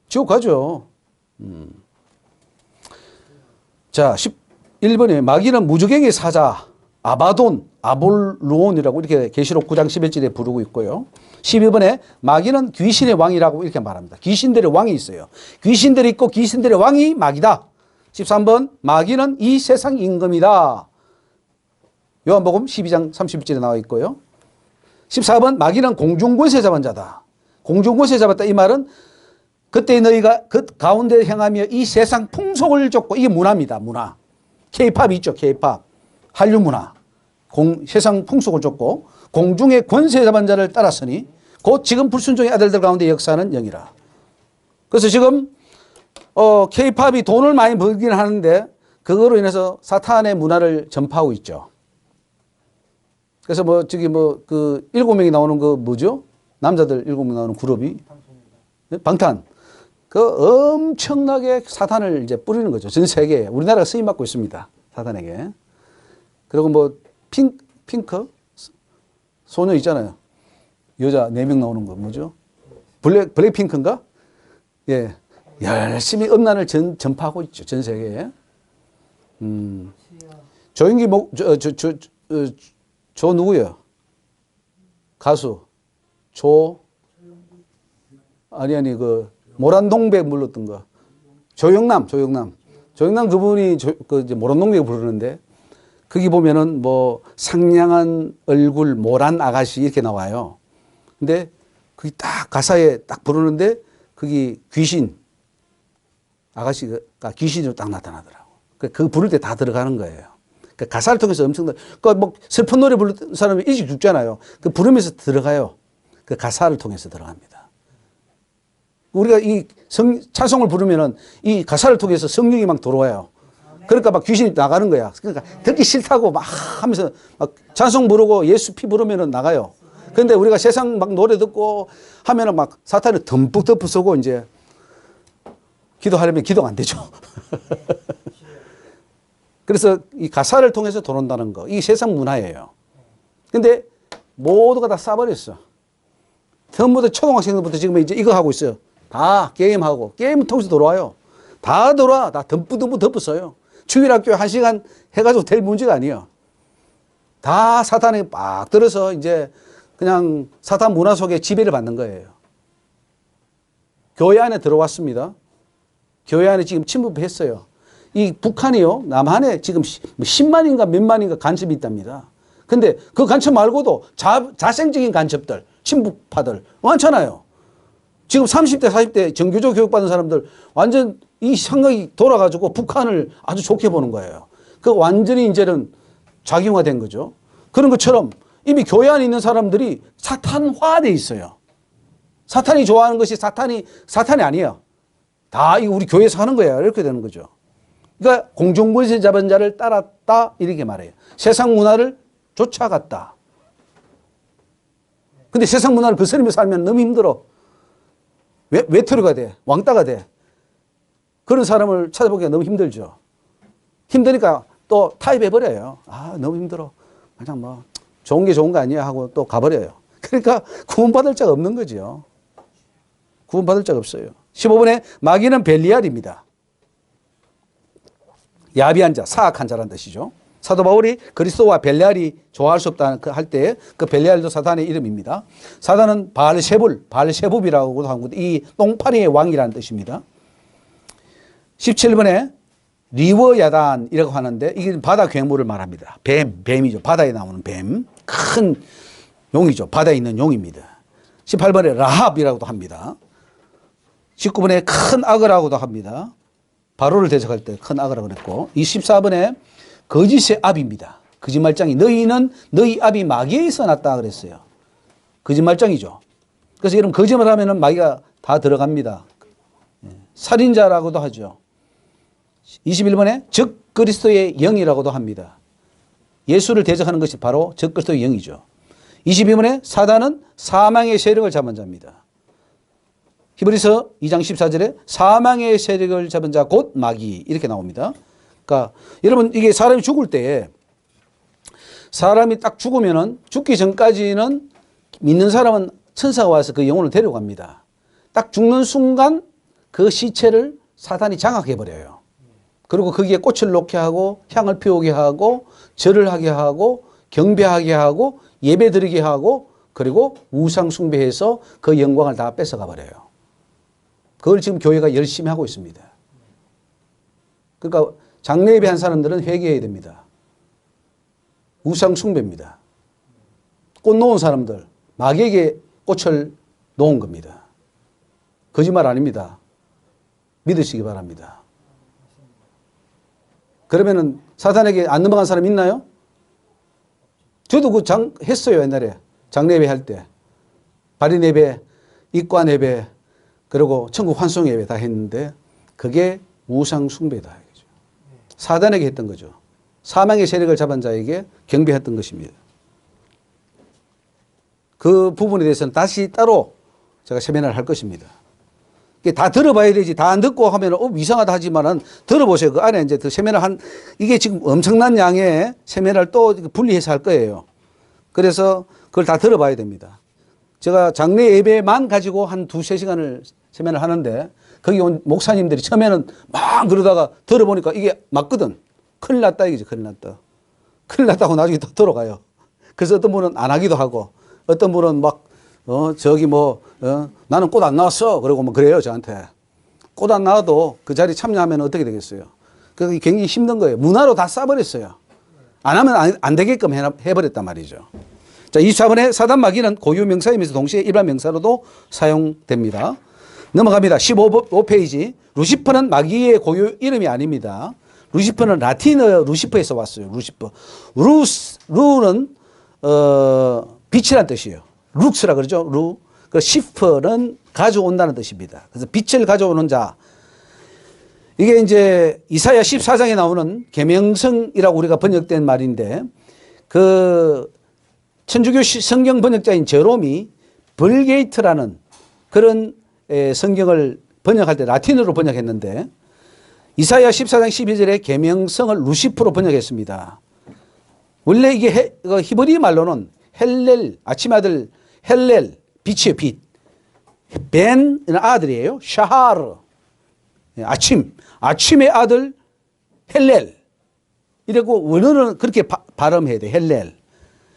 지옥 가죠. 자, 11번에 마귀는 무주경의 사자, 아바돈, 아볼루온이라고 이렇게 계시록 9장 11절에 부르고 있고요. 12번에 마귀는 귀신의 왕이라고 이렇게 말합니다. 귀신들의 왕이 있어요. 귀신들이 있고 귀신들의 왕이 마귀다. 13번 마귀는 이 세상 임금이다. 요한복음 12장 31절에 나와 있고요. 14번 마귀는 공중권세 잡은 자다. 공중권세 잡았다 이 말은 그때 너희가 그 가운데 행하며 이 세상 풍속을 쫓고 이게 문화입니다. 문화. K-팝이 있죠. K-팝. 한류 문화. 세상 풍속을 쫓고 공중의 권세 잡은 자를 따랐으니 곧 지금 불순종의 아들들 가운데 역사하는 영이라. 그래서 지금 K-팝이 돈을 많이 벌긴 하는데 그거로 인해서 사탄의 문화를 전파하고 있죠. 그래서 뭐 저기 뭐 그 7명이 나오는 그 뭐죠? 남자들 7명 나오는 그룹이 방탄. 그 엄청나게 사탄을 이제 뿌리는 거죠. 전 세계에. 우리나라가 쓰임 받고 있습니다. 사탄에게. 그리고 뭐 핑크 소녀 있잖아요. 여자 4명 나오는 거 뭐죠? 블랙핑크인가? 예. 열심히 음란을 전파하고 있죠. 전 세계에. 조용기 조 누구예요? 가수. 아니, 그, 모란동백 불렀던 거. 조영남 그분이 이제 모란동백 부르는데, 거기 보면은 뭐, 상냥한 얼굴, 모란 아가씨 이렇게 나와요. 근데, 거기 딱 가사에 딱 부르는데, 거기 귀신, 아가씨가 귀신으로 딱 나타나더라고. 그 부를 때 다 들어가는 거예요. 그 가사를 통해서 엄청나게, 뭐 슬픈 노래 부르는 사람이 일찍 죽잖아요. 그 부르면서 들어가요. 그 가사를 통해서 들어갑니다. 우리가 이 찬송을 부르면은 이 가사를 통해서 성령이 막 들어와요. 그러니까 막 귀신이 나가는 거야. 그러니까 듣기 싫다고 막 하면서 막 찬송 부르고 예수 피 부르면은 나가요. 그런데 우리가 세상 막 노래 듣고 하면은 막 사탄을 듬뿍 덮어쓰고 이제 기도하려면 기도가 안 되죠. 그래서 이 가사를 통해서 들어온다는 거. 이게 세상 문화예요. 근데 모두가 다 싸버렸어. 처음부터 초등학생들부터 지금 이제 이거 하고 있어요. 다 게임하고 게임 통해서 돌아와요. 다 돌아와. 다 듬뿍듬뿍 덮었어요. 주일학교 1시간 해가지고 될 문제가 아니에요. 다 사탄에 빡 들어서 이제 그냥 사탄 문화 속에 지배를 받는 거예요. 교회 안에 들어왔습니다. 교회 안에 지금 침입했어요. 이 북한이요, 남한에 지금 10만인가 몇만인가 간첩이 있답니다. 근데 그 간첩 말고도 자생적인 간첩들, 친북파들 많잖아요. 지금 30대, 40대 정규직 교육받은 사람들 완전 이 생각이 돌아가지고 북한을 아주 좋게 보는 거예요. 그 완전히 이제는 작용화된 거죠. 그런 것처럼 이미 교회 안에 있는 사람들이 사탄화돼 있어요. 사탄이 좋아하는 것이 사탄이 아니에요. 다 이거 우리 교회에서 하는 거야. 이렇게 되는 거죠. 그러니까 공중권세 잡은 자를 따랐다 이렇게 말해요. 세상 문화를 쫓아갔다. 근데 세상 문화를 거스르며 살면 너무 힘들어. 외톨이가 돼. 왕따가 돼. 그런 사람을 찾아보기가 너무 힘들죠. 힘드니까 또 타입해버려요. 아, 너무 힘들어. 그냥 뭐 좋은 게 좋은 거 아니야 하고 또 가버려요. 그러니까 구원받을 자가 없는 거죠. 구원받을 자가 없어요. 15번에 마귀는 벨리알입니다. 야비한 자, 사악한 자라는 뜻이죠. 사도 바울이 그리스도와 벨리알이 좋아할 수 없다 할 때 그 벨리알도 사단의 이름입니다. 사단은 바알세불이라고도 하고 이 똥파리의 왕이라는 뜻입니다. 17번에 리워야단이라고 하는데 이게 바다 괴물을 말합니다. 뱀이죠. 바다에 나오는 뱀. 큰 용이죠. 바다에 있는 용입니다. 18번에 라합이라고도 합니다. 19번에 큰 악어라고도 합니다. 바로를 대적할 때 큰 악어라고 그랬고 24번에 거짓의 압입니다. 거짓말장이 너희는 너희 압이 마귀에서 났다 그랬어요. 거짓말장이죠. 그래서 여러분 거짓말하면 마귀가 다 들어갑니다. 살인자라고도 하죠. 21번에 적 그리스도의 영이라고도 합니다. 예수를 대적하는 것이 바로 적 그리스도의 영이죠. 22번에 사단은 사망의 세력을 잡은 자입니다. 히브리서 2장 14절에 사망의 세력을 잡은 자 곧 마귀 이렇게 나옵니다. 그러니까 여러분 이게 사람이 죽을 때 사람이 딱 죽으면은 죽기 전까지는 믿는 사람은 천사가 와서 그 영혼을 데려갑니다. 딱 죽는 순간 그 시체를 사단이 장악해 버려요. 그리고 거기에 꽃을 놓게 하고 향을 피우게 하고 절을 하게 하고 경배하게 하고 예배 드리게 하고 그리고 우상 숭배해서 그 영광을 다 뺏어가 버려요. 그걸 지금 교회가 열심히 하고 있습니다. 그러니까 장례 예배한 사람들은 회개해야 됩니다. 우상 숭배입니다. 꽃 놓은 사람들 마귀에게 꽃을 놓은 겁니다. 거짓말 아닙니다. 믿으시기 바랍니다. 그러면은 사단에게 안 넘어간 사람 있나요? 저도 했어요. 옛날에 장례 예배 할 때 발인 예배, 입관 예배 그리고 천국 환송 예배 다 했는데 그게 우상 숭배다. 사단에게 했던 거죠. 사망의 세력을 잡은 자에게 경배했던 것입니다. 그 부분에 대해서는 다시 따로 제가 세미나를 할 것입니다. 다 들어봐야 되지. 다 안 듣고 하면 이상하다 하지만은 들어보세요. 그 안에 이제 그 세미나 이게 지금 엄청난 양의 세미나를 또 분리해서 할 거예요. 그래서 그걸 다 들어봐야 됩니다. 제가 장례 예배만 가지고 한 2-3시간을 세미나를 하는데 거기 온 목사님들이 처음에는 막 그러다가 들어보니까 이게 맞거든. 큰일 났다 이거지. 큰일 났다. 큰일 났다고 나중에 또 들어가요. 그래서 어떤 분은 안 하기도 하고 어떤 분은 막 나는 꽃 안 나왔어. 그러고 뭐 그래요, 저한테. 꽃 안 나와도 그 자리 참여하면 어떻게 되겠어요? 그게 굉장히 힘든 거예요. 문화로 다 싸버렸어요. 안 하면 안 되게끔 해버렸단 말이죠. 자, 24번에 사단 마귀는 고유 명사이면서 동시에 일반 명사로도 사용됩니다. 넘어갑니다. 15페이지. 루시퍼는 마귀의 고유 이름이 아닙니다. 루시퍼는 라틴어 루시퍼에서 왔어요. 루시퍼. 루는, 빛이란 뜻이에요. 룩스라 그러죠. 루. 그 시퍼는 가져온다는 뜻입니다. 그래서 빛을 가져오는 자. 이게 이제 이사야 14장에 나오는 계명성이라고 우리가 번역된 말인데 그 천주교 성경 번역자인 제롬이 벌게이트라는 그런 성경을 번역할 때 라틴어로 번역했는데 이사야 14장 12절에 계명성을 루시프로 번역했습니다. 원래 이게 히브리 말로는 헬렐, 아침의 아들 헬렐, 빛이에요, 빛. 벤은 아들이에요. 샤하르, 아침의 아들 헬렐. 이라고 원어는 그렇게 발음해야 돼, 헬렐.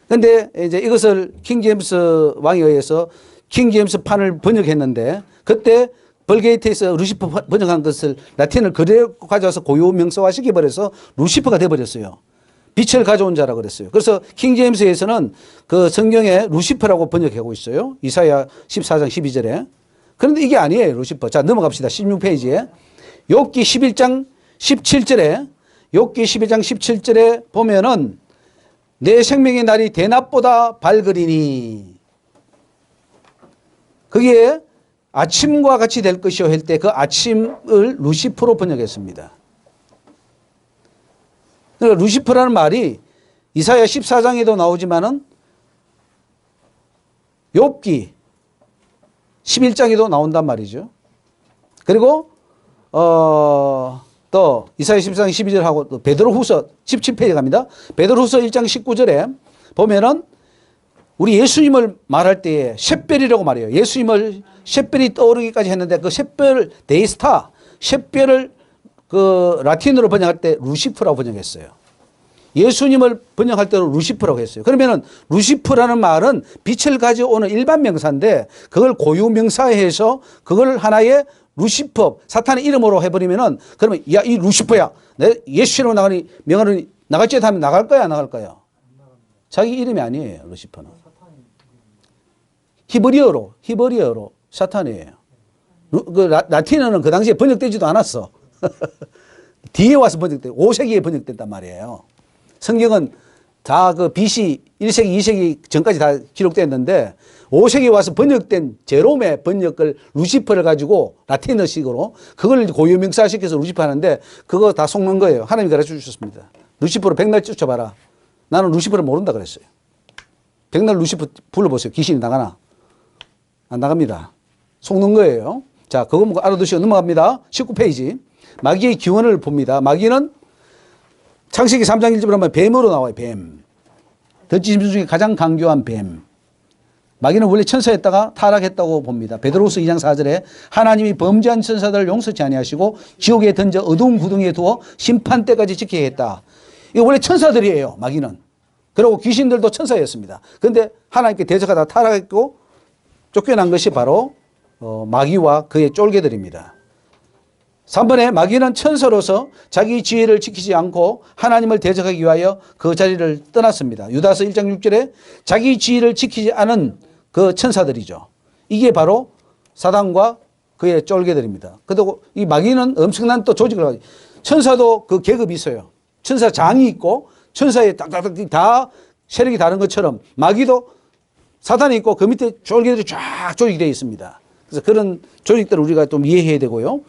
근데 이제 이것을 킹 제임스 왕에 의해서 킹 제임스 판을 번역했는데 그때 벌게이트에서 루시퍼 번역한 것을 라틴을 그대로 가져와서 고유 명사화 시켜버려서 루시퍼가 돼버렸어요. 빛을 가져온 자라 그랬어요. 그래서 킹 제임스에서는 그 성경에 루시퍼라고 번역하고 있어요. 이사야 14장 12절에. 그런데 이게 아니에요, 루시퍼. 자, 넘어갑시다. 16페이지에. 욥기 11장 17절에 욥기 11장 17절에 보면은 내 생명의 날이 대낮보다 밝으리니 거기에 아침과 같이 될 것이요 할 때 그 아침을 루시퍼로 번역했습니다. 그러니까 루시퍼라는 말이 이사야 14장에도 나오지만은 욥기 11장에도 나온단 말이죠. 그리고 또 이사야 14장 12절하고 또 베드로후서 17페이지 갑니다. 베드로후서 1장 19절에 보면은 우리 예수님을 말할 때에 샛별이라고 말해요. 예수님을 샛별이 떠오르기까지 했는데 그 샛별 데이스타, 샛별을 그 라틴어로 번역할 때 루시프라고 번역했어요. 예수님을 번역할 때로 루시프라고 했어요. 그러면은 루시프라는 말은 빛을 가져오는 일반 명사인데 그걸 고유 명사해서 그걸 하나의 루시퍼, 사탄의 이름으로 해버리면은 그러면 야, 이 루시퍼야. 내 예수님으로 나가니 명하는 나갈지 하면 나갈 거야, 안 나갈 거야? 자기 이름이 아니에요, 루시퍼는. 히브리어로 사탄이에요. 그 라틴어는 그 당시에 번역되지도 않았어. 뒤에 와서 번역돼. 5세기에 번역됐단 말이에요. 성경은 다 그 BC 1세기, 2세기 전까지 다 기록됐는데 5세기에 와서 번역된 제롬의 번역을 루시퍼를 가지고 라틴어식으로 그걸 고유명사시켜서 루시퍼 하는데 그거 다 속는 거예요. 하나님이 가르쳐 주셨습니다. 루시퍼로 백날 쫓아봐라. 나는 루시퍼를 모른다 그랬어요. 백날 루시퍼 불러보세요. 귀신이 나가나? 안 나갑니다. 속는 거예요. 자, 그거 뭐 알아두시고 넘어갑니다. 19페이지. 마귀의 기원을 봅니다. 마귀는 창세기 3장 1절을 하면 뱀으로 나와요. 뱀. 덧짐승 중에 가장 강교한 뱀. 마귀는 원래 천사였다가 타락했다고 봅니다. 베드로후서 2장 4절에 하나님이 범죄한 천사들을 용서치 아니하시고 지옥에 던져 어두운 구덩이에 두어 심판 때까지 지키게 했다. 이거 원래 천사들이에요. 마귀는. 그리고 귀신들도 천사였습니다. 그런데 하나님께 대적하다가 타락했고 쫓겨난 것이 바로 마귀와 그의 쫄개들입니다. 3번에 마귀는 천사로서 자기 지혜를 지키지 않고 하나님을 대적하기 위하여 그 자리를 떠났습니다. 유다서 1장 6절에 자기 지혜를 지키지 않은 그 천사들이죠. 이게 바로 사단과 그의 쫄개들입니다. 그리고 이 마귀는 엄청난 또 조직을 가지고 천사도 그 계급이 있어요. 천사장이 있고 천사의 딱딱딱 다 세력이 다른 것처럼 마귀도 사단이 있고 그 밑에 쫄개들이 쫙 조직이 되어 있습니다. 그래서 그런 조직들을 우리가 좀 이해해야 되고요.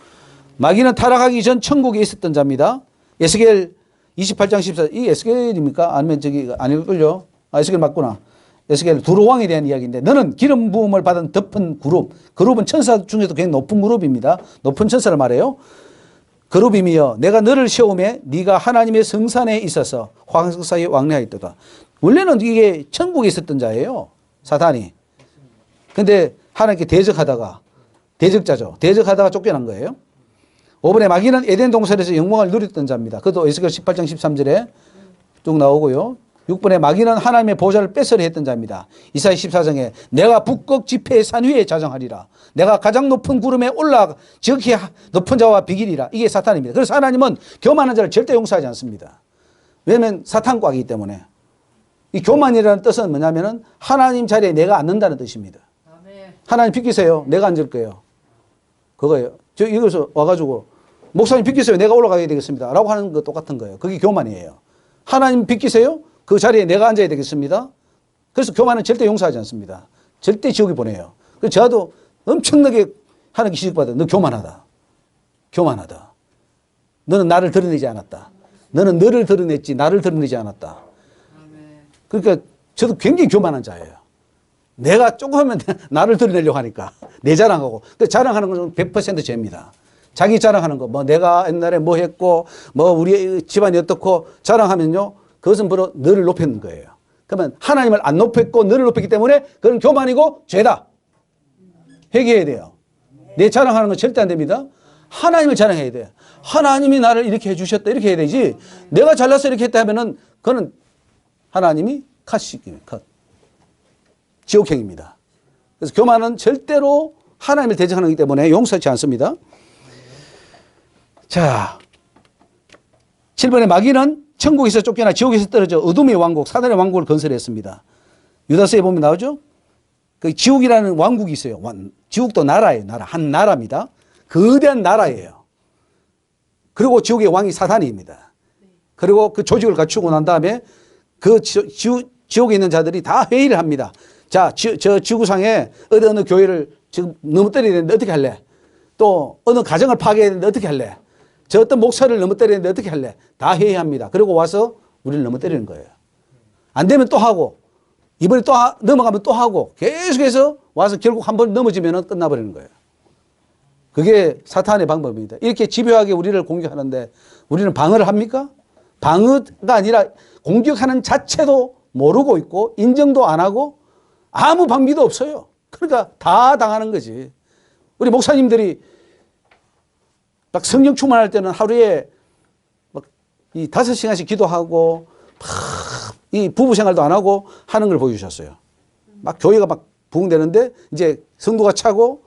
마귀는 타락하기 전 천국에 있었던 자입니다. 에스겔 28장 14, 이 에스겔입니까? 아니면 저기 아닐걸요? 에스겔 맞구나. 에스겔 두루왕에 대한 이야기인데 너는 기름 부음을 받은 덮은 그룹은 천사 중에도 굉장히 높은 그룹입니다. 높은 천사를 말해요. 그룹이며 내가 너를 시험해 네가 하나님의 성산에 있어서 황석 사이에 왕래하였도다. 원래는 이게 천국에 있었던 자예요. 사단이. 근데 하나님께 대적자죠. 대적하다가 쫓겨난 거예요. 5번에 마귀는 에덴 동산에서 영광을 누렸던 자입니다. 그것도 에스겔 18장 13절에 쭉 나오고요. 6번에 마귀는 하나님의 보좌를 뺏으려 했던 자입니다. 이사야 14장에 내가 북극 지폐의 산 위에 자정하리라. 내가 가장 높은 구름에 올라 지극히 높은 자와 비기리라. 이게 사탄입니다. 그래서 하나님은 교만한 자를 절대 용서하지 않습니다. 왜냐하면 사탄과이기 때문에. 이 교만이라는 뜻은 뭐냐면은 하나님 자리에 내가 앉는다는 뜻입니다. 하나님 비키세요. 내가 앉을 거예요. 그거예요. 저 여기서 와가지고 목사님 비키세요. 내가 올라가야 되겠습니다. 라고 하는 거 똑같은 거예요. 그게 교만이에요. 하나님 비키세요. 그 자리에 내가 앉아야 되겠습니다. 그래서 교만은 절대 용서하지 않습니다. 절대 지옥에 보내요. 그래서 저도 엄청나게 하나님께 지적받아요. 너 교만하다. 교만하다. 너는 나를 드러내지 않았다. 너는 너를 드러냈지 나를 드러내지 않았다. 그러니까 저도 굉장히 교만한 자예요. 내가 조금 하면 나를 드러내려고 하니까 내 자랑하고. 그 자랑하는 건 100% 죄입니다. 자기 자랑하는 거, 뭐 내가 옛날에 뭐 했고, 뭐 우리 집안이 어떻고 자랑하면요, 그것은 바로 너를 높이는 거예요. 그러면 하나님을 안 높였고 너를 높였기 때문에 그건 교만이고 죄다. 회개해야 돼요. 내 자랑하는 건 절대 안 됩니다. 하나님을 자랑해야 돼요. 하나님이 나를 이렇게 해주셨다 이렇게 해야 되지. 내가 잘나서 이렇게 했다 하면은 그거는 하나님이 컷. 지옥행입니다. 그래서 교만은 절대로 하나님을 대적하는 것이기 때문에 용서하지 않습니다. 자, 7번에 마귀는 천국에서 쫓겨나 지옥에서 떨어져 어둠의 왕국, 사단의 왕국을 건설했습니다. 유다서에 보면 나오죠? 그 지옥이라는 왕국이 있어요. 지옥도 나라예요. 한 나라입니다. 거대한 나라예요. 그리고 지옥의 왕이 사단입니다. 그리고 그 조직을 갖추고 난 다음에 그 지옥에 있는 자들이 다 회의를 합니다. 자, 저 지구상에 어느 교회를 지금 넘어뜨려야 되는데 어떻게 할래? 또 어느 가정을 파괴해야 되는데 어떻게 할래? 저 어떤 목사를 넘어뜨려야 되는데 어떻게 할래? 다 회의합니다. 그리고 와서 우리를 넘어뜨리는 거예요. 안 되면 또 하고 이번에 또 넘어가면 또 하고 계속해서 와서 결국 한 번 넘어지면 끝나버리는 거예요. 그게 사탄의 방법입니다. 이렇게 집요하게 우리를 공격하는데 우리는 방어를 합니까? 방어가 아니라 공격하는 자체도 모르고 있고 인정도 안 하고 아무 방비도 없어요. 그러니까 다 당하는 거지. 우리 목사님들이 막 성령 충만할 때는 하루에 막 이 5시간씩 기도하고 막 이 부부 생활도 안 하고 하는 걸 보여주셨어요. 막 교회가 막 부흥되는데 이제 성도가 차고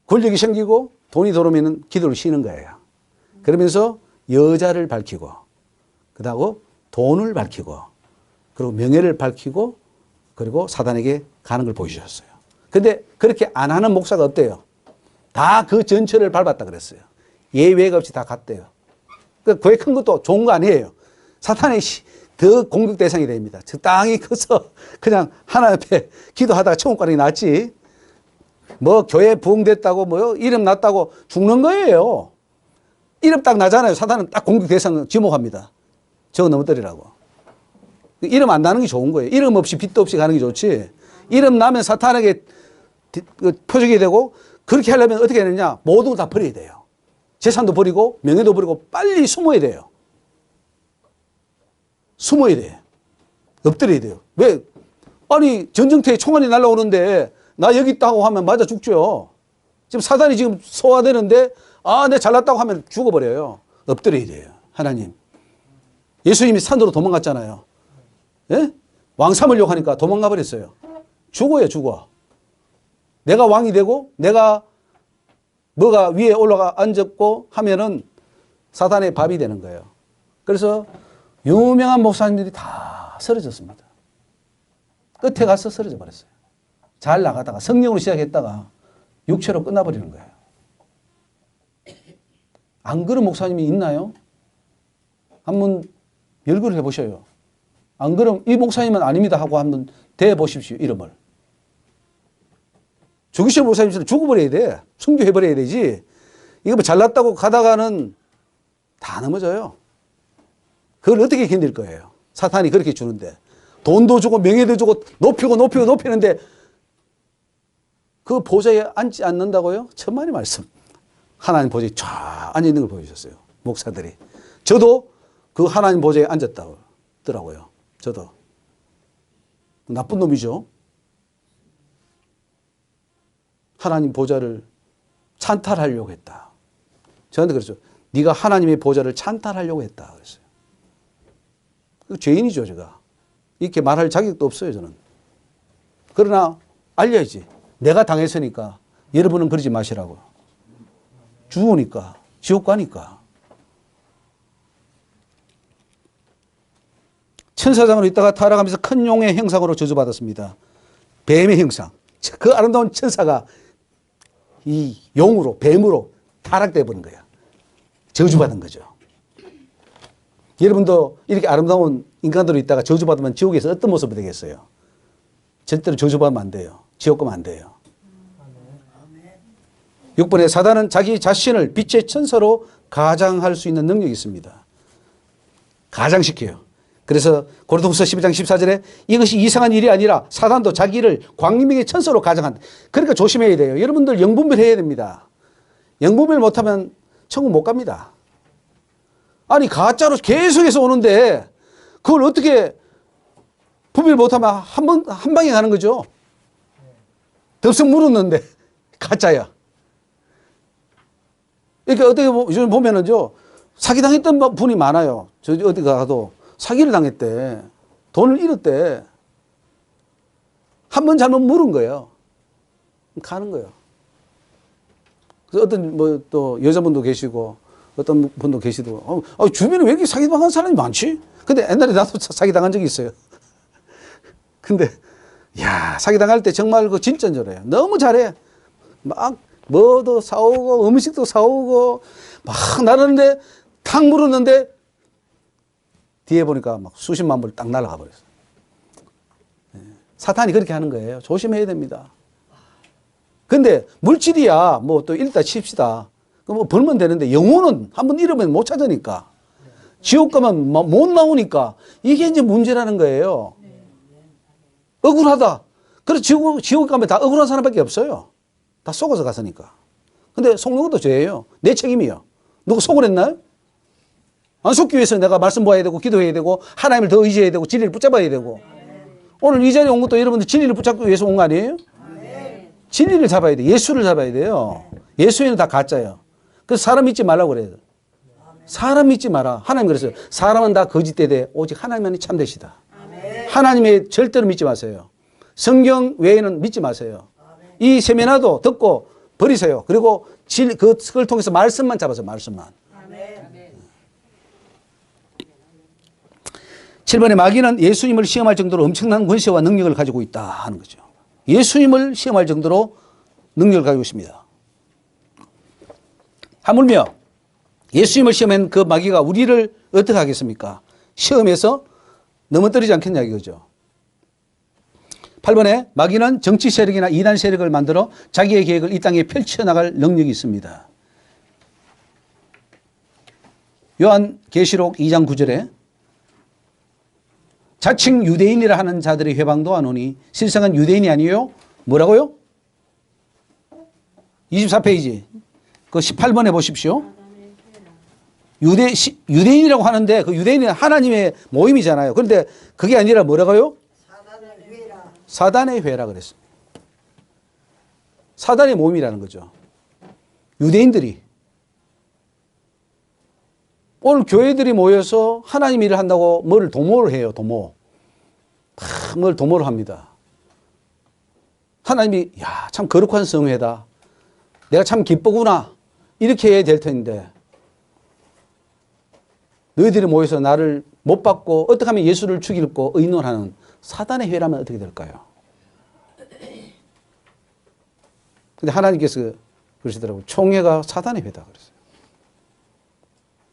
권력이 생기고 돈이 들어오면 기도를 쉬는 거예요. 그러면서 여자를 밝히고 그다음 돈을 밝히고 그리고 명예를 밝히고 그리고 사단에게 가는 걸 보여주셨어요. 근데 그렇게 안 하는 목사가 없대요. 다 그 전철을 밟았다 그랬어요. 예외가 없이 다 갔대요. 그 교회 큰 것도 좋은 거 아니에요. 사탄의 더 공격 대상이 됩니다. 적당히 커서 그냥 하나님 앞에 기도하다가 천국 가는 게 낫지. 뭐 교회 부흥됐다고 뭐 이름 났다고 죽는 거예요. 이름 딱 나잖아요. 사탄은 딱 공격 대상 지목합니다. 저거 넘어뜨리라고. 이름 안 나는 게 좋은 거예요. 이름 없이 빚도 없이 가는 게 좋지. 이름 나면 사탄에게 표적이 되고 그렇게 하려면 어떻게 해야 되느냐. 모든 걸 다 버려야 돼요. 재산도 버리고 명예도 버리고 빨리 숨어야 돼요. 숨어야 돼. 엎드려야 돼요. 왜? 아니 전쟁터에 총알이 날라오는데 나 여기 있다고 하면 맞아 죽죠. 지금 사단이 지금 소화되는데 내 잘났다고 하면 죽어버려요. 엎드려야 돼요. 하나님. 예수님이 산으로 도망갔잖아요. 예? 왕 삼으려고 하니까 도망가 버렸어요. 죽어요, 죽어. 내가 왕이 되고 내가 뭐가 위에 올라가 앉았고 하면은 사단의 밥이 되는 거예요. 그래서 유명한 목사님들이 다 쓰러졌습니다. 끝에 가서 쓰러져 버렸어요. 잘 나가다가 성령으로 시작했다가 육체로 끝나버리는 거예요. 안 그런 목사님이 있나요? 한번 열거를 해보셔요. 안 그럼 이 목사님은 아닙니다 하고 한번 대보십시오. 이름을. 주기식 목사님처럼 죽어버려야 돼. 순교해버려야 되지. 이거 뭐 잘났다고 가다가는 다 넘어져요. 그걸 어떻게 견딜 거예요? 사탄이 그렇게 주는데. 돈도 주고 명예도 주고 높이는데 그 보좌에 앉지 않는다고요? 천만의 말씀. 하나님 보좌에 쫙 앉아있는 걸 보여주셨어요. 목사들이. 저도 그 하나님 보좌에 앉았다고 하더라고요. 저도. 나쁜 놈이죠. 하나님 보좌를 찬탈하려고 했다. 저한테 그랬죠. 네가 하나님의 보좌를 찬탈하려고 했다. 그랬어요. 죄인이죠, 제가. 이렇게 말할 자격도 없어요, 저는. 그러나 알려야지. 내가 당했으니까 여러분은 그러지 마시라고. 죽으니까, 지옥 가니까. 천사장으로 있다가 타락하면서 큰 용의 형상으로 저주받았습니다. 뱀의 형상. 그 아름다운 천사가 이 용으로, 뱀으로 타락돼 버린 거야. 저주받은 거죠. 여러분도 이렇게 아름다운 인간으로 있다가 저주받으면 지옥에서 어떤 모습이 되겠어요? 절대로 저주받으면 안 돼요. 지옥 가면 안 돼요. 6번에 사단은 자기 자신을 빛의 천사로 가장할 수 있는 능력이 있습니다. 가장시켜요. 그래서 고린도후서 12장 14절에 이것이 이상한 일이 아니라 사단도 자기를 광명의 천사로 가장한다. 그러니까 조심해야 돼요. 여러분들 영분별해야 됩니다. 영분별 못하면 천국 못 갑니다. 아니 가짜로 계속해서 오는데 그걸 어떻게 분별 못하면 한 방에 가는 거죠. 덥석 물었는데 가짜야. 이렇게 어떻게 요즘 보면은요, 사기당했던 분이 많아요. 저 어디 가도 사기를 당했대. 돈을 잃었대. 한 번 잘못 물은 거예요. 가는 거예요. 그래서 어떤 뭐 또 여자분도 계시고 어떤 분도 계시고 주변에 왜 이렇게 사기당한 사람이 많지? 근데 옛날에 나도 사기당한 적이 있어요. 근데 야, 사기당할 때 정말 그 진짜 잘해요. 너무 잘해. 막 뭐도 사오고 음식도 사오고 막 나르는데 탁 물었는데 뒤에 보니까 막 수십만 불 딱 날아가 버렸어요. 사탄이 그렇게 하는 거예요. 조심해야 됩니다. 근데 물질이야 뭐 또 일다 칩시다. 뭐 벌면 되는데 영혼은 한번 잃으면 못 찾으니까 지옥 가면 못 나오니까 이게 이제 문제라는 거예요. 억울하다. 그래서 지옥 가면 다 억울한 사람밖에 없어요. 다 속아서 갔으니까. 근데 속는 것도 죄예요. 내 책임이요. 누구 속을 했나요? 안 속기 위해서 내가 말씀 보아야 되고 기도해야 되고 하나님을 더 의지해야 되고 진리를 붙잡아야 되고. 오늘 이 자리에 온 것도 여러분들 진리를 붙잡기 위해서 온 거 아니에요? 진리를 잡아야 돼. 예수를 잡아야 돼요. 예수에는 다 가짜예요. 그래서 사람 믿지 말라고 그래요. 사람 믿지 마라. 하나님 그랬어요. 사람은 다 거짓되되 오직 하나님만이 참되시다. 하나님의 절대로 믿지 마세요. 성경 외에는 믿지 마세요. 이 세미나도 듣고 버리세요. 그리고 그걸 통해서 말씀만 잡아서 말씀만. 7번에 마귀는 예수님을 시험할 정도로 엄청난 권세와 능력을 가지고 있다 하는 거죠. 예수님을 시험할 정도로 능력을 가지고 있습니다. 하물며 예수님을 시험한 그 마귀가 우리를 어떻게 하겠습니까? 시험에서 넘어뜨리지 않겠냐 이거죠. 8번에 마귀는 정치 세력이나 이단 세력을 만들어 자기의 계획을 이 땅에 펼쳐나갈 능력이 있습니다. 요한계시록 2장 9절에 자칭 유대인이라 하는 자들의 회방도 하노니 실상은 유대인이 아니에요. 뭐라고요? 24페이지 그 18번에 보십시오. 유대인이라고 하는데 그 유대인은 하나님의 모임이잖아요. 그런데 그게 아니라 뭐라고요? 사단의 회라 그랬습니다. 사단의 모임이라는 거죠. 유대인들이 오늘 교회들이 모여서 하나님 일을 한다고 뭘 도모를 해요. 뭘 도모를 합니다. 하나님이 야, 참 거룩한 성회다. 내가 참 기쁘구나. 이렇게 해야 될 텐데 너희들이 모여서 나를 못 받고 어떻게 하면 예수를 죽이고 의논하는 사단의 회라면 어떻게 될까요? 근데 하나님께서 그러시더라고요. 총회가 사단의 회다 그랬어요.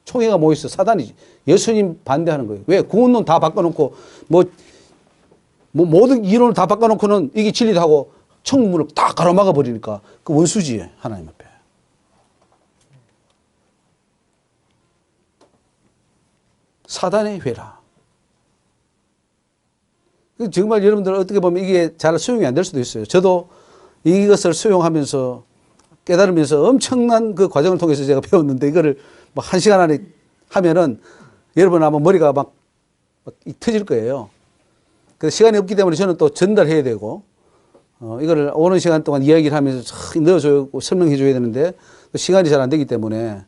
총회가 모여서 사단이지. 예수님 반대하는 거예요. 왜? 구원론 다 바꿔놓고 뭐 모든 이론을 다 바꿔놓고는 이게 진리다 하고 천국문을 다 가로막아 버리니까 그 원수지 하나님 앞에. 사단의 회라. 정말 여러분들 어떻게 보면 이게 잘 수용이 안 될 수도 있어요. 저도 이것을 수용하면서 깨달으면서 엄청난 그 과정을 통해서 제가 배웠는데 이거를 막 1시간 안에 하면은 여러분 아마 머리가 막 터질 거예요. 그래서 시간이 없기 때문에 저는 또 전달해야 되고 이거를 오는 시간 동안 이야기를 하면서 넣어줘야 설명해 줘야 되는데 시간이 잘 안 되기 때문에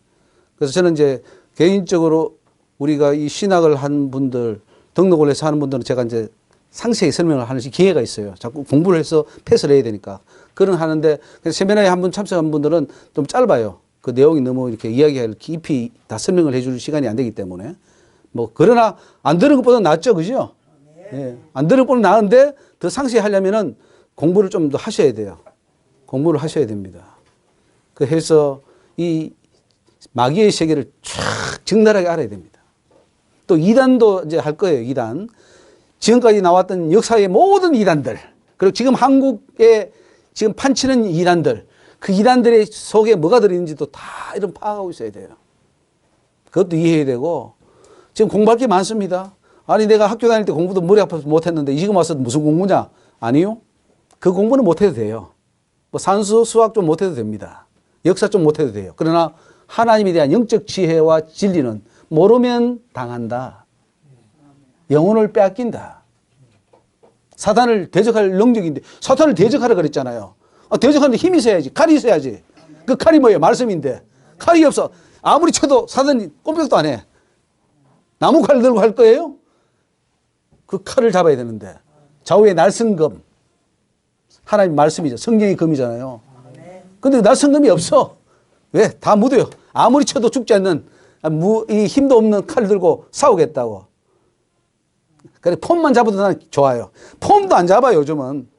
그래서 저는 이제 개인적으로 우리가 이 신학을 한 분들 등록을 해서 하는 분들은 제가 이제 상세히 설명을 하는 기회가 있어요. 자꾸 공부를 해서 패스를 해야 되니까. 그런 하는데 세미나에 한 분 참석한 분들은 좀 짧아요. 그 내용이 너무 이렇게 이야기할 깊이 다 설명을 해줄 시간이 안 되기 때문에. 뭐 그러나 안 들은 것보다 낫죠. 그죠? 예. 안 들은 것보다 나은데 더 상세히 하려면은 공부를 좀 더 하셔야 돼요. 공부를 하셔야 됩니다. 그래서 이 마귀의 세계를 쫙 적나라하게 알아야 됩니다. 또 이단도 이제 할 거예요. 이단. 지금까지 나왔던 역사의 모든 이단들, 그리고 지금 한국에 지금 판치는 이단들, 그 이단들의 속에 뭐가 들어있는지도 다 이런 파악하고 있어야 돼요. 그것도 이해해야 되고, 지금 공부할 게 많습니다. 아니, 내가 학교 다닐 때 공부도 머리 아파서 못했는데 지금 와서 무슨 공부냐? 아니요. 그 공부는 못해도 돼요. 뭐 산수, 수학 좀 못해도 됩니다. 역사 좀 못해도 돼요. 그러나 하나님에 대한 영적 지혜와 진리는 모르면 당한다. 영혼을 빼앗긴다. 사탄을 대적할 능력인데 사탄을 대적하라 그랬잖아요. 대적하는데 힘이 있어야지. 칼이 있어야지. 그 칼이 뭐예요? 말씀인데. 칼이 없어. 아무리 쳐도 사탄이 꼼짝도 안 해. 나무 칼 들고 할 거예요? 그 칼을 잡아야 되는데. 좌우의 날성검. 하나님 말씀이죠. 성령의 검이잖아요. 근데 날성검이 없어. 왜? 다 묻어요. 아무리 쳐도 죽지 않는 이 힘도 없는 칼 들고 싸우겠다고. 그래 폼만 잡아도 나는 좋아요. 폼도 안 잡아요. 요즘은.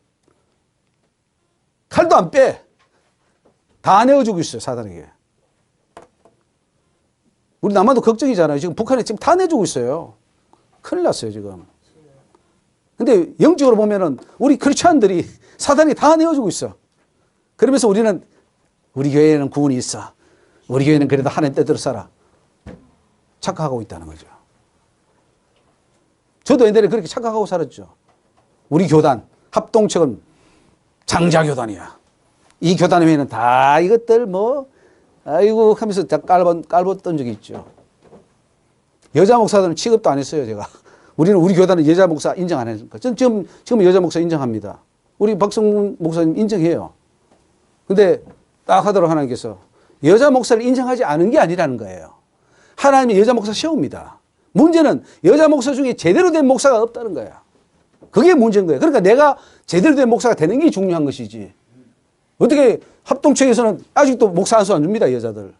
칼도 안 빼. 다 내어주고 있어요. 사단에게. 우리 남한도 걱정이잖아요. 지금 북한에 지금 다 내주고 있어요. 큰일 났어요. 지금. 근데 영적으로 보면은 우리 크리스찬들이 사단이 다 내어주고 있어. 그러면서 우리는 우리 교회에는 구원이 있어. 우리 교회는 그래도 하나님 뜻대로 살아. 착각하고 있다는 거죠. 저도 옛날에 그렇게 착각하고 살았죠. 우리 교단, 합동측은 장자교단이야. 이 교단 외에는 다 이것들 아이고 하면서 다 깔봤던 적이 있죠. 여자 목사들은 취급도 안 했어요, 제가. 우리 교단은 여자 목사 인정 안 했으니까. 전 지금 여자 목사 인정합니다. 우리 박성문 목사님 인정해요. 근데 딱 하도록 하나님께서 여자 목사를 인정하지 않은 게 아니라는 거예요. 하나님이 여자 목사 세웁니다. 문제는 여자 목사 중에 제대로 된 목사가 없다는 거야. 그게 문제인 거예요. 그러니까 내가 제대로 된 목사가 되는 게 중요한 것이지. 어떻게 합동체에서는 아직도 목사 한 수 안 줍니다. 여자들.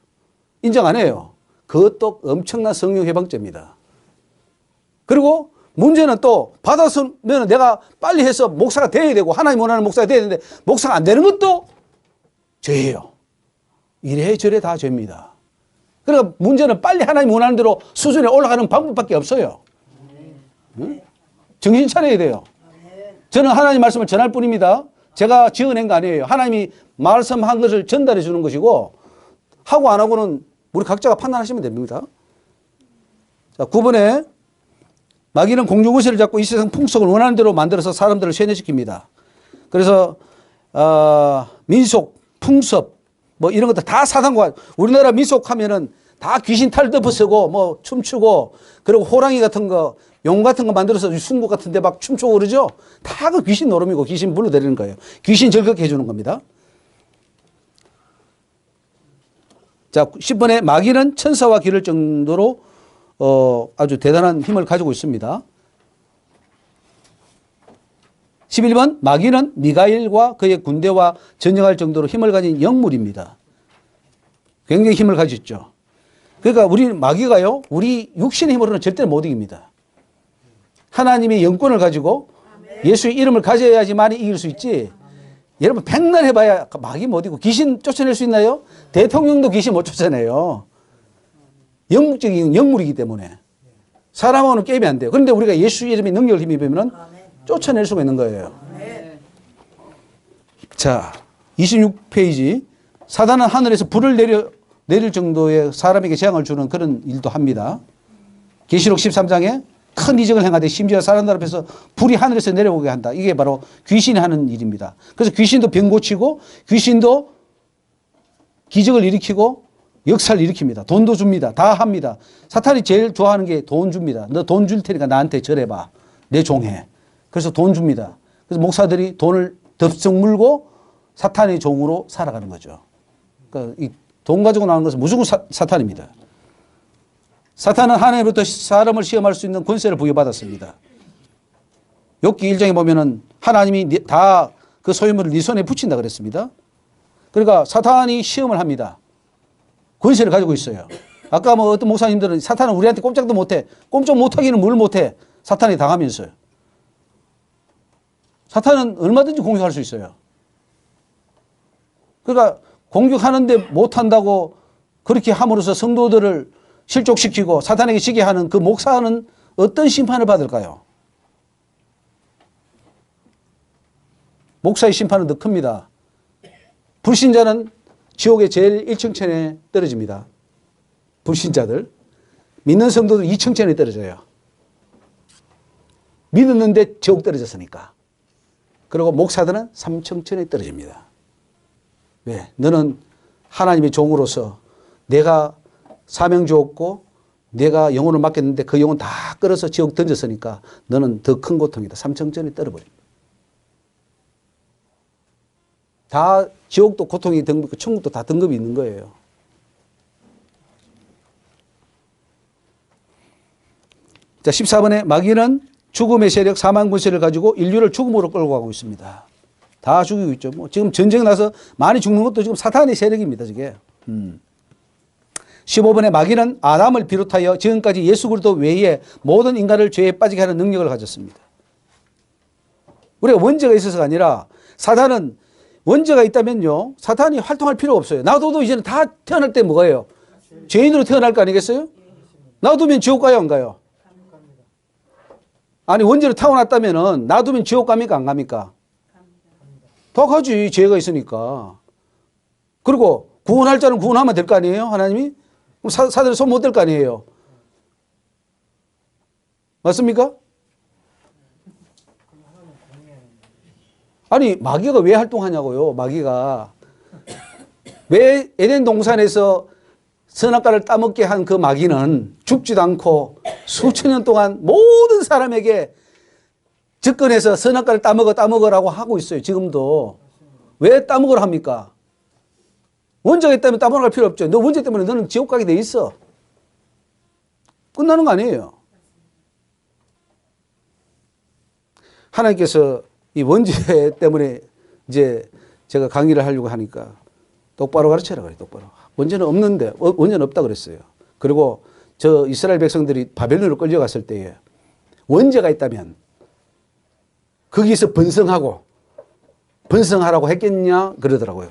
인정 안 해요. 그것도 엄청난 성령 해방죄입니다. 그리고 문제는 또 받았으면 내가 빨리 해서 목사가 돼야 되고 하나님 원하는 목사가 돼야 되는데 목사가 안 되는 것도 죄예요. 이래저래 다 죄입니다. 그러니까 문제는 빨리 하나님 원하는 대로 수준에 올라가는 방법밖에 없어요. 응? 정신 차려야 돼요. 저는 하나님 말씀을 전할 뿐입니다. 제가 지어낸 거 아니에요. 하나님이 말씀한 것을 전달해 주는 것이고 하고 안 하고는 우리 각자가 판단하시면 됩니다. 자, 9번에 마귀는 공중권세를 잡고 이 세상 풍속을 원하는 대로 만들어서 사람들을 세뇌시킵니다. 그래서 민속, 풍습 이런 것들 다 사단과 우리나라 민속 하면은 다 귀신 탈 덮어 쓰고 춤추고 그리고 호랑이 같은 거 용 같은 거 만들어서 순국 같은 데 막 춤추고 그러죠. 다 그 귀신 노름이고 귀신 불러들이는 거예요. 귀신 즐겁게 해주는 겁니다. 자, 10번에 마귀는 천사와 기를 정도로 아주 대단한 힘을 가지고 있습니다. 11번 마귀는 미가엘과 그의 군대와 전쟁할 정도로 힘을 가진 영물입니다. 굉장히 힘을 가졌죠. 그러니까 우리 마귀가요. 우리 육신의 힘으로는 절대 못 이깁니다. 하나님의 영권을 가지고 예수의 이름을 가져야지만 이길 수 있지. 여러분 백날 해봐야 마귀 못 이기고 귀신 쫓아낼 수 있나요? 대통령도 귀신 못 쫓아내요. 영적인 영물이기 때문에 사람하고는 게임이 안 돼요. 그런데 우리가 예수 이름의 능력을 힘입으면 쫓아낼 수가 있는 거예요. 자, 26페이지. 사단은 하늘에서 불을 내릴 정도의 사람에게 재앙을 주는 그런 일도 합니다. 계시록 13장에 큰 이적을 행하되 심지어 사람들 앞에서 불이 하늘에서 내려오게 한다. 이게 바로 귀신이 하는 일입니다. 그래서 귀신도 병 고치고 귀신도 기적을 일으키고 역사를 일으킵니다. 돈도 줍니다. 다 합니다. 사탄이 제일 좋아하는 게 돈 줍니다. 너 돈 줄 테니까 나한테 절해봐. 내 종해. 그래서 돈 줍니다. 그래서 목사들이 돈을 덥석 물고 사탄의 종으로 살아가는 거죠. 그러니까 이 돈 가지고 나오는 것은 무조건 사탄입니다. 사탄은 하나님으로부터 사람을 시험할 수 있는 권세를 부여받았습니다. 욥기 1장에 보면은 하나님이 다 그 소유물을 네 손에 붙인다 그랬습니다. 그러니까 사탄이 시험을 합니다. 권세를 가지고 있어요. 아까 어떤 목사님들은 사탄은 우리한테 꼼짝도 못해. 꼼짝 못하기는 뭘 못해. 사탄이 당하면서요. 사탄은 얼마든지 공격할 수 있어요. 그러니까 공격하는데 못한다고 그렇게 함으로써 성도들을 실족시키고 사탄에게 지게 하는 그 목사는 어떤 심판을 받을까요? 목사의 심판은 더 큽니다. 불신자는 지옥의 제일 1층천에 떨어집니다. 불신자들. 믿는 성도들 2층천에 떨어져요. 믿었는데 지옥 떨어졌으니까. 그리고 목사들은 3층천에 떨어집니다. 왜? 너는 하나님의 종으로서 내가 사명 주었고 내가 영혼을 맡겼는데 그 영혼 다 끌어서 지옥 던졌으니까 너는 더 큰 고통이다. 3층천에 떨어버립니다. 다 지옥도 고통이 등급이 있고 천국도 다 등급이 있는 거예요. 자, 14번에 마귀는 죽음의 세력 사망 권세를 가지고 인류를 죽음으로 끌고 가고 있습니다. 다 죽이고 있죠. 뭐 지금 전쟁 나서 많이 죽는 것도 지금 사탄의 세력입니다. 저게. 15번에 마귀는 아담을 비롯하여 지금까지 예수 그리스도 외에 모든 인간을 죄에 빠지게 하는 능력을 가졌습니다. 우리가 원죄가 있어서가 아니라 사탄은 원죄가 있다면요. 사탄이 활동할 필요가 없어요. 놔둬도 이제는 다 태어날 때 뭐예요? 죄인으로 태어날 거 아니겠어요? 놔두면 지옥 가요, 안 가요? 아니, 원죄를 타고났다면은 놔두면 지옥 갑니까, 안 갑니까? 더 가지, 죄가 있으니까. 그리고 구원할 자는 구원하면 될 거 아니에요, 하나님이? 그럼 사단이 손 못 댈 거 아니에요? 맞습니까? 아니, 마귀가 왜 활동하냐고요, 마귀가. 왜 에덴 동산에서 선악과를 따먹게 한 그 마귀는 죽지도 않고 수천 년 동안 모든 사람에게 접근해서 선악과를 따먹으라고 하고 있어요. 지금도. 왜 따먹으라 합니까? 원죄가 있다면 따먹으러 갈 필요 없죠. 너 원죄 때문에 너는 지옥 가게 돼 있어. 끝나는 거 아니에요. 하나님께서 이 원죄 때문에 이제 제가 강의를 하려고 하니까 똑바로 가르쳐라 그래요. 똑바로. 원죄는 없는데, 원죄는 없다 그랬어요. 그리고 저 이스라엘 백성들이 바벨론으로 끌려갔을 때에 원죄가 있다면 거기서 번성하라고 했겠냐 그러더라고요.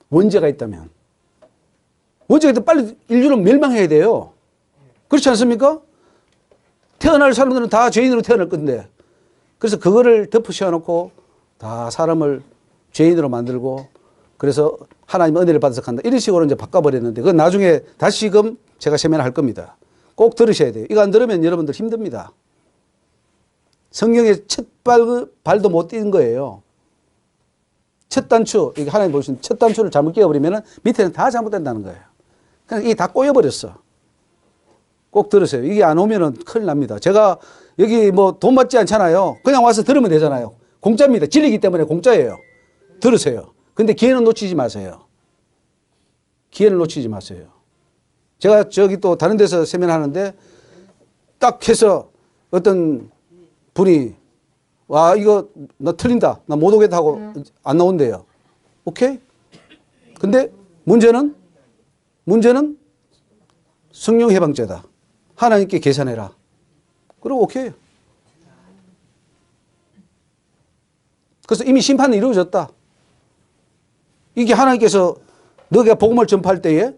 원죄가 있다면. 원죄가 있다면 빨리 인류는 멸망해야 돼요. 그렇지 않습니까? 태어날 사람들은 다 죄인으로 태어날 건데. 그래서 그거를 덮어 씌워놓고 다 사람을 죄인으로 만들고 그래서 하나님 은혜를 받아서 간다. 이런 식으로 이제 바꿔버렸는데 그건 나중에 다시금 제가 세미나 할 겁니다. 꼭 들으셔야 돼요. 이거 안 들으면 여러분들 힘듭니다. 성경의 첫 발도 못 뛴 거예요. 첫 단추, 이게 하나님 보시는 첫 단추를 잘못 끼워버리면 밑에는 다 잘못된다는 거예요. 그냥 이게 다 꼬여버렸어. 꼭 들으세요. 이게 안 오면은 큰일 납니다. 제가 여기 뭐 돈 받지 않잖아요. 그냥 와서 들으면 되잖아요. 공짜입니다. 진리이기 때문에 공짜예요. 들으세요. 근데 기회는 놓치지 마세요. 기회를 놓치지 마세요. 제가 저기 또 다른 데서 세미나 하는데 딱 해서 어떤 분이 와 이거 나 틀린다. 나 못 오겠다 하고 안 나온대요. 오케이? 근데 문제는 성령 해방죄다. 하나님께 계산해라. 그리고 오케이. 그래서 이미 심판은 이루어졌다. 이게 하나님께서 너가 복음을 전파할 때에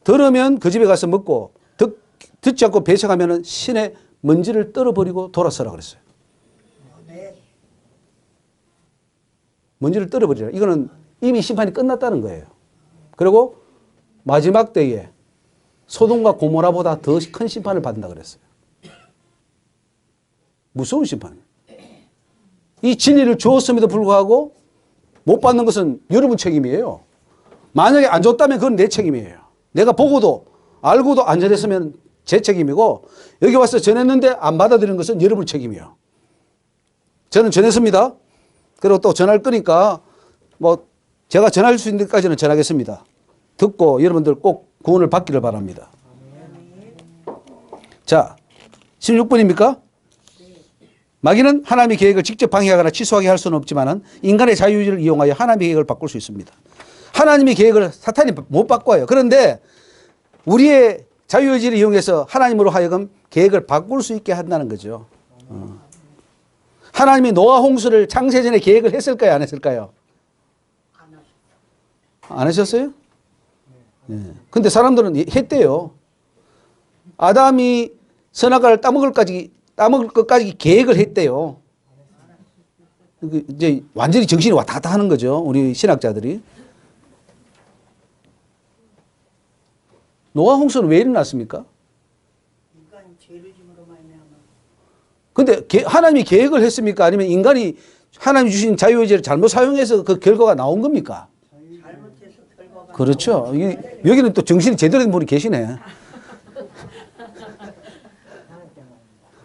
들으면 그 집에 가서 먹고 듣지 않고 배척하면 신의 먼지를 떨어버리고 돌아서라 그랬어요. 먼지를 떨어버리라. 이거는 이미 심판이 끝났다는 거예요. 그리고 마지막 때에 소돔과 고모라보다 더 큰 심판을 받는다 그랬어요. 무서운 심판이에요. 이 진리를 주었음에도 불구하고 못 받는 것은 여러분 책임이에요. 만약에 안 줬다면 그건 내 책임이에요. 내가 보고도 알고도 안 전했으면 제 책임이고 여기 와서 전했는데 안 받아들이는 것은 여러분 책임이에요. 저는 전했습니다. 그리고 또 전할 거니까 뭐 제가 전할 수 있는 데까지는 전하겠습니다. 듣고 여러분들 꼭 구원을 받기를 바랍니다. 자, 16번입니까? 마귀는 하나님의 계획을 직접 방해하거나 취소하게 할 수는 없지만 인간의 자유의지를 이용하여 하나님의 계획을 바꿀 수 있습니다. 하나님의 계획을 사탄이 못 바꿔요. 그런데 우리의 자유의지를 이용해서 하나님으로 하여금 계획을 바꿀 수 있게 한다는 거죠. 하나님이 노아 홍수를 창세전에 계획을 했을까요? 안 했을까요? 안 하셨어요? 네. 근데 사람들은 했대요. 아담이 선악과를 따먹을 것까지 계획을 했대요. 이제 완전히 정신이 왔다 갔다 하는 거죠. 우리 신학자들이. 노아 홍수는 왜 일어났습니까? 근데 하나님이 계획을 했습니까? 아니면 인간이 하나님이 주신 자유의지를 잘못 사용해서 그 결과가 나온 겁니까? 잘못해서 결과가 그렇죠. 여기는 또 정신이 제대로 된 분이 계시네.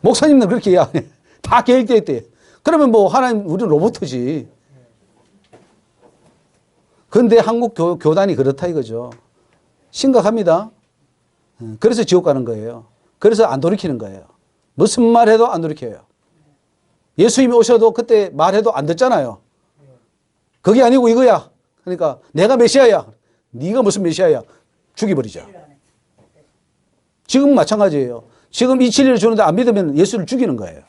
목사님은 그렇게 이야기해. 다 계획되어 있대. 그러면 뭐 하나님 우리는 로봇이지. 근데 한국 교단이 그렇다 이거죠. 심각합니다. 그래서 지옥 가는 거예요. 그래서 안 돌이키는 거예요. 무슨 말해도 안 돌이켜요. 예수님이 오셔도 그때 말해도 안 듣잖아요. 그게 아니고 이거야. 그러니까 내가 메시아야. 네가 무슨 메시아야. 죽여버리자. 지금 마찬가지예요. 지금 이 진리를 주는데 안 믿으면 예수를 죽이는 거예요.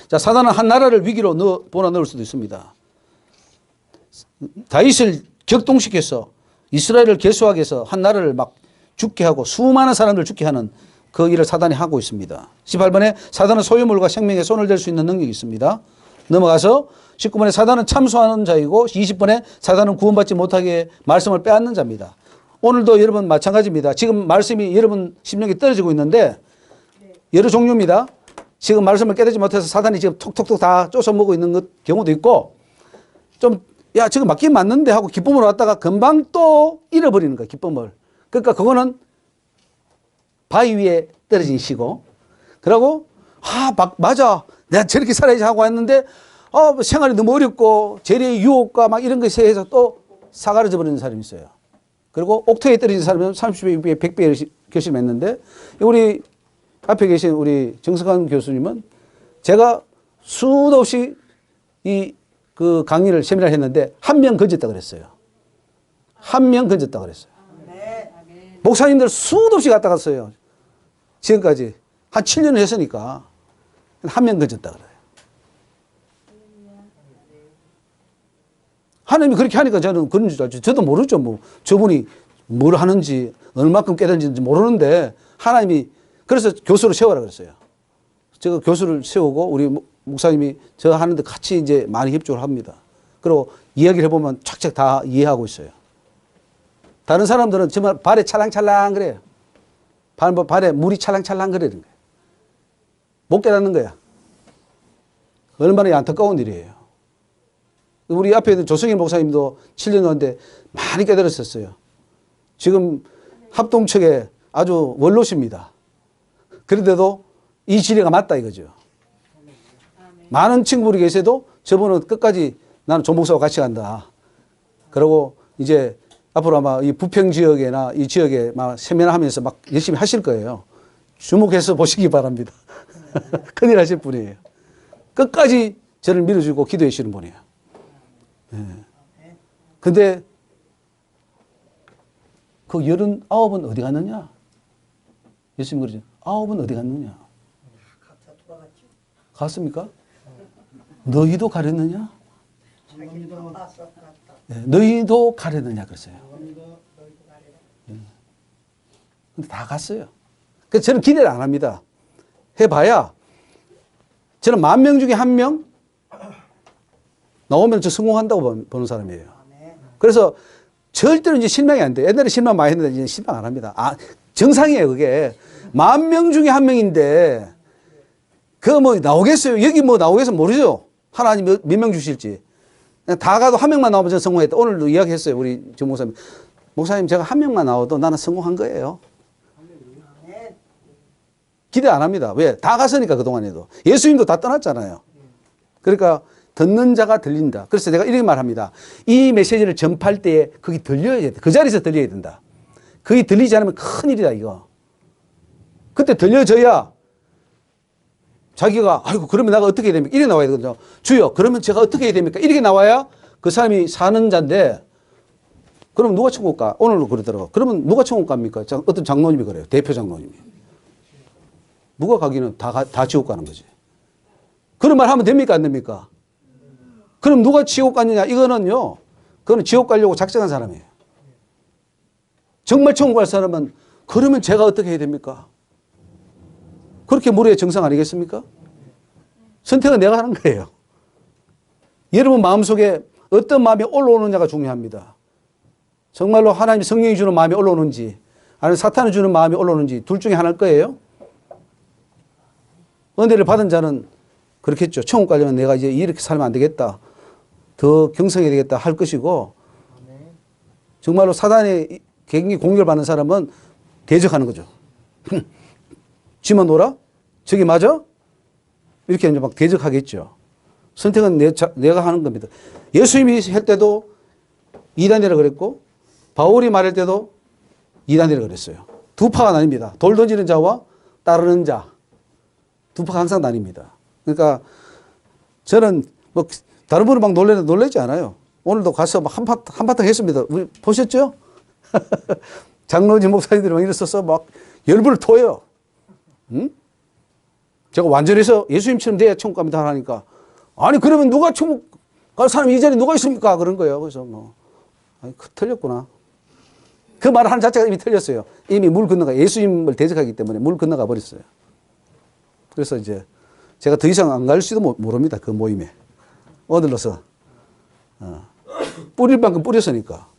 자, 사단은 한 나라를 위기로 몰아넣을 수도 있습니다. 다윗을 격동시켜서 이스라엘을 결수하게 해서 한 나라를 막 죽게 하고 수많은 사람들 죽게 하는 그 일을 사단이 하고 있습니다. 18번에 사단은 소유물과 생명에 손을 댈 수 있는 능력이 있습니다. 넘어가서 19번에 사단은 참소하는 자이고 20번에 사단은 구원받지 못하게 말씀을 빼앗는 자입니다. 오늘도 여러분 마찬가지입니다. 지금 말씀이 여러분 심령에 떨어지고 있는데 여러 종류입니다. 지금 말씀을 깨닫지 못해서 사단이 지금 톡톡톡 다 쫓아먹고 있는 경우도 있고 좀 야 지금 맞긴 맞는데 하고 기쁨으로 왔다가 금방 또 잃어버리는 거야 기쁨을. 그러니까 그거는 바위 위에 떨어진 시고 그러고 맞아 내가 저렇게 살아야지 하고 왔는데 생활이 너무 어렵고 재래의 유혹과 막 이런 것에 의해서 또 사가려져 버리는 사람이 있어요. 그리고 옥토에 떨어진 사람은 30배, 6배, 100배 결심했는데 우리 앞에 계신 우리 정석환 교수님은 제가 수도 없이 그 강의를 세미나를 했는데 한 명 건졌다 그랬어요. 한 명 건졌다 그랬어요. 목사님들 수도 없이 갔다 갔어요. 지금까지 한 7년을 했으니까 한 명 건졌다 그래요. 하나님이 그렇게 하니까 저는 그런 줄 알죠. 저도 모르죠. 뭐 저분이 뭘 하는지 얼마큼 깨닫는지 모르는데 하나님이 그래서 교수를 세워라 그랬어요. 제가 교수를 세우고 우리 목사님이 저 하는데 같이 이제 많이 협조를 합니다. 그리고 이야기를 해보면 착착 다 이해하고 있어요. 다른 사람들은 정말 발에 찰랑찰랑 그래요. 발에 물이 찰랑찰랑 그러는 거예요. 못 깨닫는 거야. 얼마나 안타까운 일이에요. 우리 앞에 있는 조성일 목사님도 7년 전인데 많이 깨달았었어요. 지금 합동측에 아주 원로십니다. 그런데도 이 진리가 맞다 이거죠. 많은 친구들이 계셔도 저분은 끝까지 나는 조 목사와 같이 간다. 그리고 이제 앞으로 아마 이 부평 지역이나 이 지역에 막 세미나 하면서 막 열심히 하실 거예요. 주목해서 보시기 바랍니다. 큰일 하실 분이에요. 끝까지 저를 밀어주고 기도해 주시는 분이에요. 근데 그 89은 어디 갔느냐? 예수님 그러죠. 9은 어디 갔느냐? 갔습니까? 너희도 가렸느냐? 네, 너희도 가렸느냐 그랬어요. 근데 다 갔어요. 그래서 저는 기대를 안 합니다. 해봐야 저는 10,000명 중에 1명 나오면 저 성공한다고 보는 사람이에요. 그래서 절대로 이제 실망이 안 돼요. 옛날에 실망 많이 했는데 이제 실망 안 합니다. 정상이에요, 그게. 10,000명 중에 1명인데, 그거 뭐 나오겠어요? 여기 뭐 나오겠어요? 모르죠? 하나님 몇 명 주실지. 다 가도 1명만 나오면 저는 성공했다. 오늘도 이야기했어요, 우리 정 목사님. 목사님, 제가 1명만 나와도 나는 성공한 거예요. 기대 안 합니다. 왜? 다 갔으니까, 그동안에도. 예수님도 다 떠났잖아요. 그러니까, 듣는 자가 들린다. 그래서 내가 이렇게 말합니다. 이 메시지를 전파할 때에 거기 들려야 돼. 그 자리에서 들려야 된다. 거기 들리지 않으면 큰일이다, 이거. 그때 들려져야 자기가, 아이고, 그러면 내가 어떻게 해야 됩니까? 이렇게 나와야 되거든요. 주여, 그러면 제가 어떻게 해야 됩니까? 이렇게 나와야 그 사람이 사는 자인데, 그럼 누가 천국 가? 오늘도 그러더라고. 그러면 누가 천국 갑니까? 어떤 장로님이 그래요. 대표 장로님이. 누가 가기는 다 지옥 가는 거지. 그런 말 하면 됩니까? 안 됩니까? 그럼 누가 지옥 갔느냐? 이거는요, 그거는 지옥 가려고 작정한 사람이에요. 정말 천국 갈 사람은, 그러면 제가 어떻게 해야 됩니까? 그렇게 물어야 정상 아니겠습니까? 선택은 내가 하는 거예요. 여러분 마음속에 어떤 마음이 올라오느냐가 중요합니다. 정말로 하나님 성령이 주는 마음이 올라오는지, 아니면 사탄이 주는 마음이 올라오는지, 둘 중에 하나일 거예요. 은혜를 받은 자는 그렇겠죠. 천국 가려면 내가 이제 이렇게 살면 안 되겠다. 더 경성해야 되겠다 할 것이고, 정말로 사단의 굉장히 공격을 받는 사람은 대적하는 거죠. 지만 놀아? 저기 맞아? 이렇게 이제 막 대적하겠죠. 선택은 내가 하는 겁니다. 예수님이 할 때도 이단이라 그랬고 바울이 말할 때도 이단이라 그랬어요. 두 파가 나뉩니다. 돌 던지는 자와 따르는 자. 두 파가 항상 나뉩니다. 그러니까 저는 뭐 다른 분은 막 놀라지 않아요. 오늘도 가서 막 한바탕 했습니다. 우리 보셨죠? 장로지 목사님들이 막 일어서서 막 열불을 토해요. 응? 제가 완전해서 예수님처럼 돼야 천국 갑니다 하니까 아니 그러면 누가 천국 갈 사람이 이 자리에 누가 있습니까? 그런 거예요. 그래서 뭐 아니, 틀렸구나. 그 말을 하는 자체가 이미 틀렸어요. 이미 물 건너가 예수님을 대적하기 때문에 물 건너가 버렸어요. 그래서 이제 제가 더 이상 안 갈지도 모릅니다. 그 모임에. 어들러서 뿌릴 만큼 뿌렸으니까.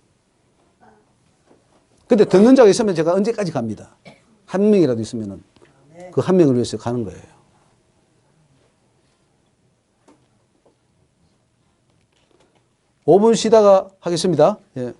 근데 듣는 자가 있으면 제가 언제까지 갑니다. 한 명이라도 있으면은 그 한 명을 위해서 가는 거예요. (5분) 쉬다가 하겠습니다. 예.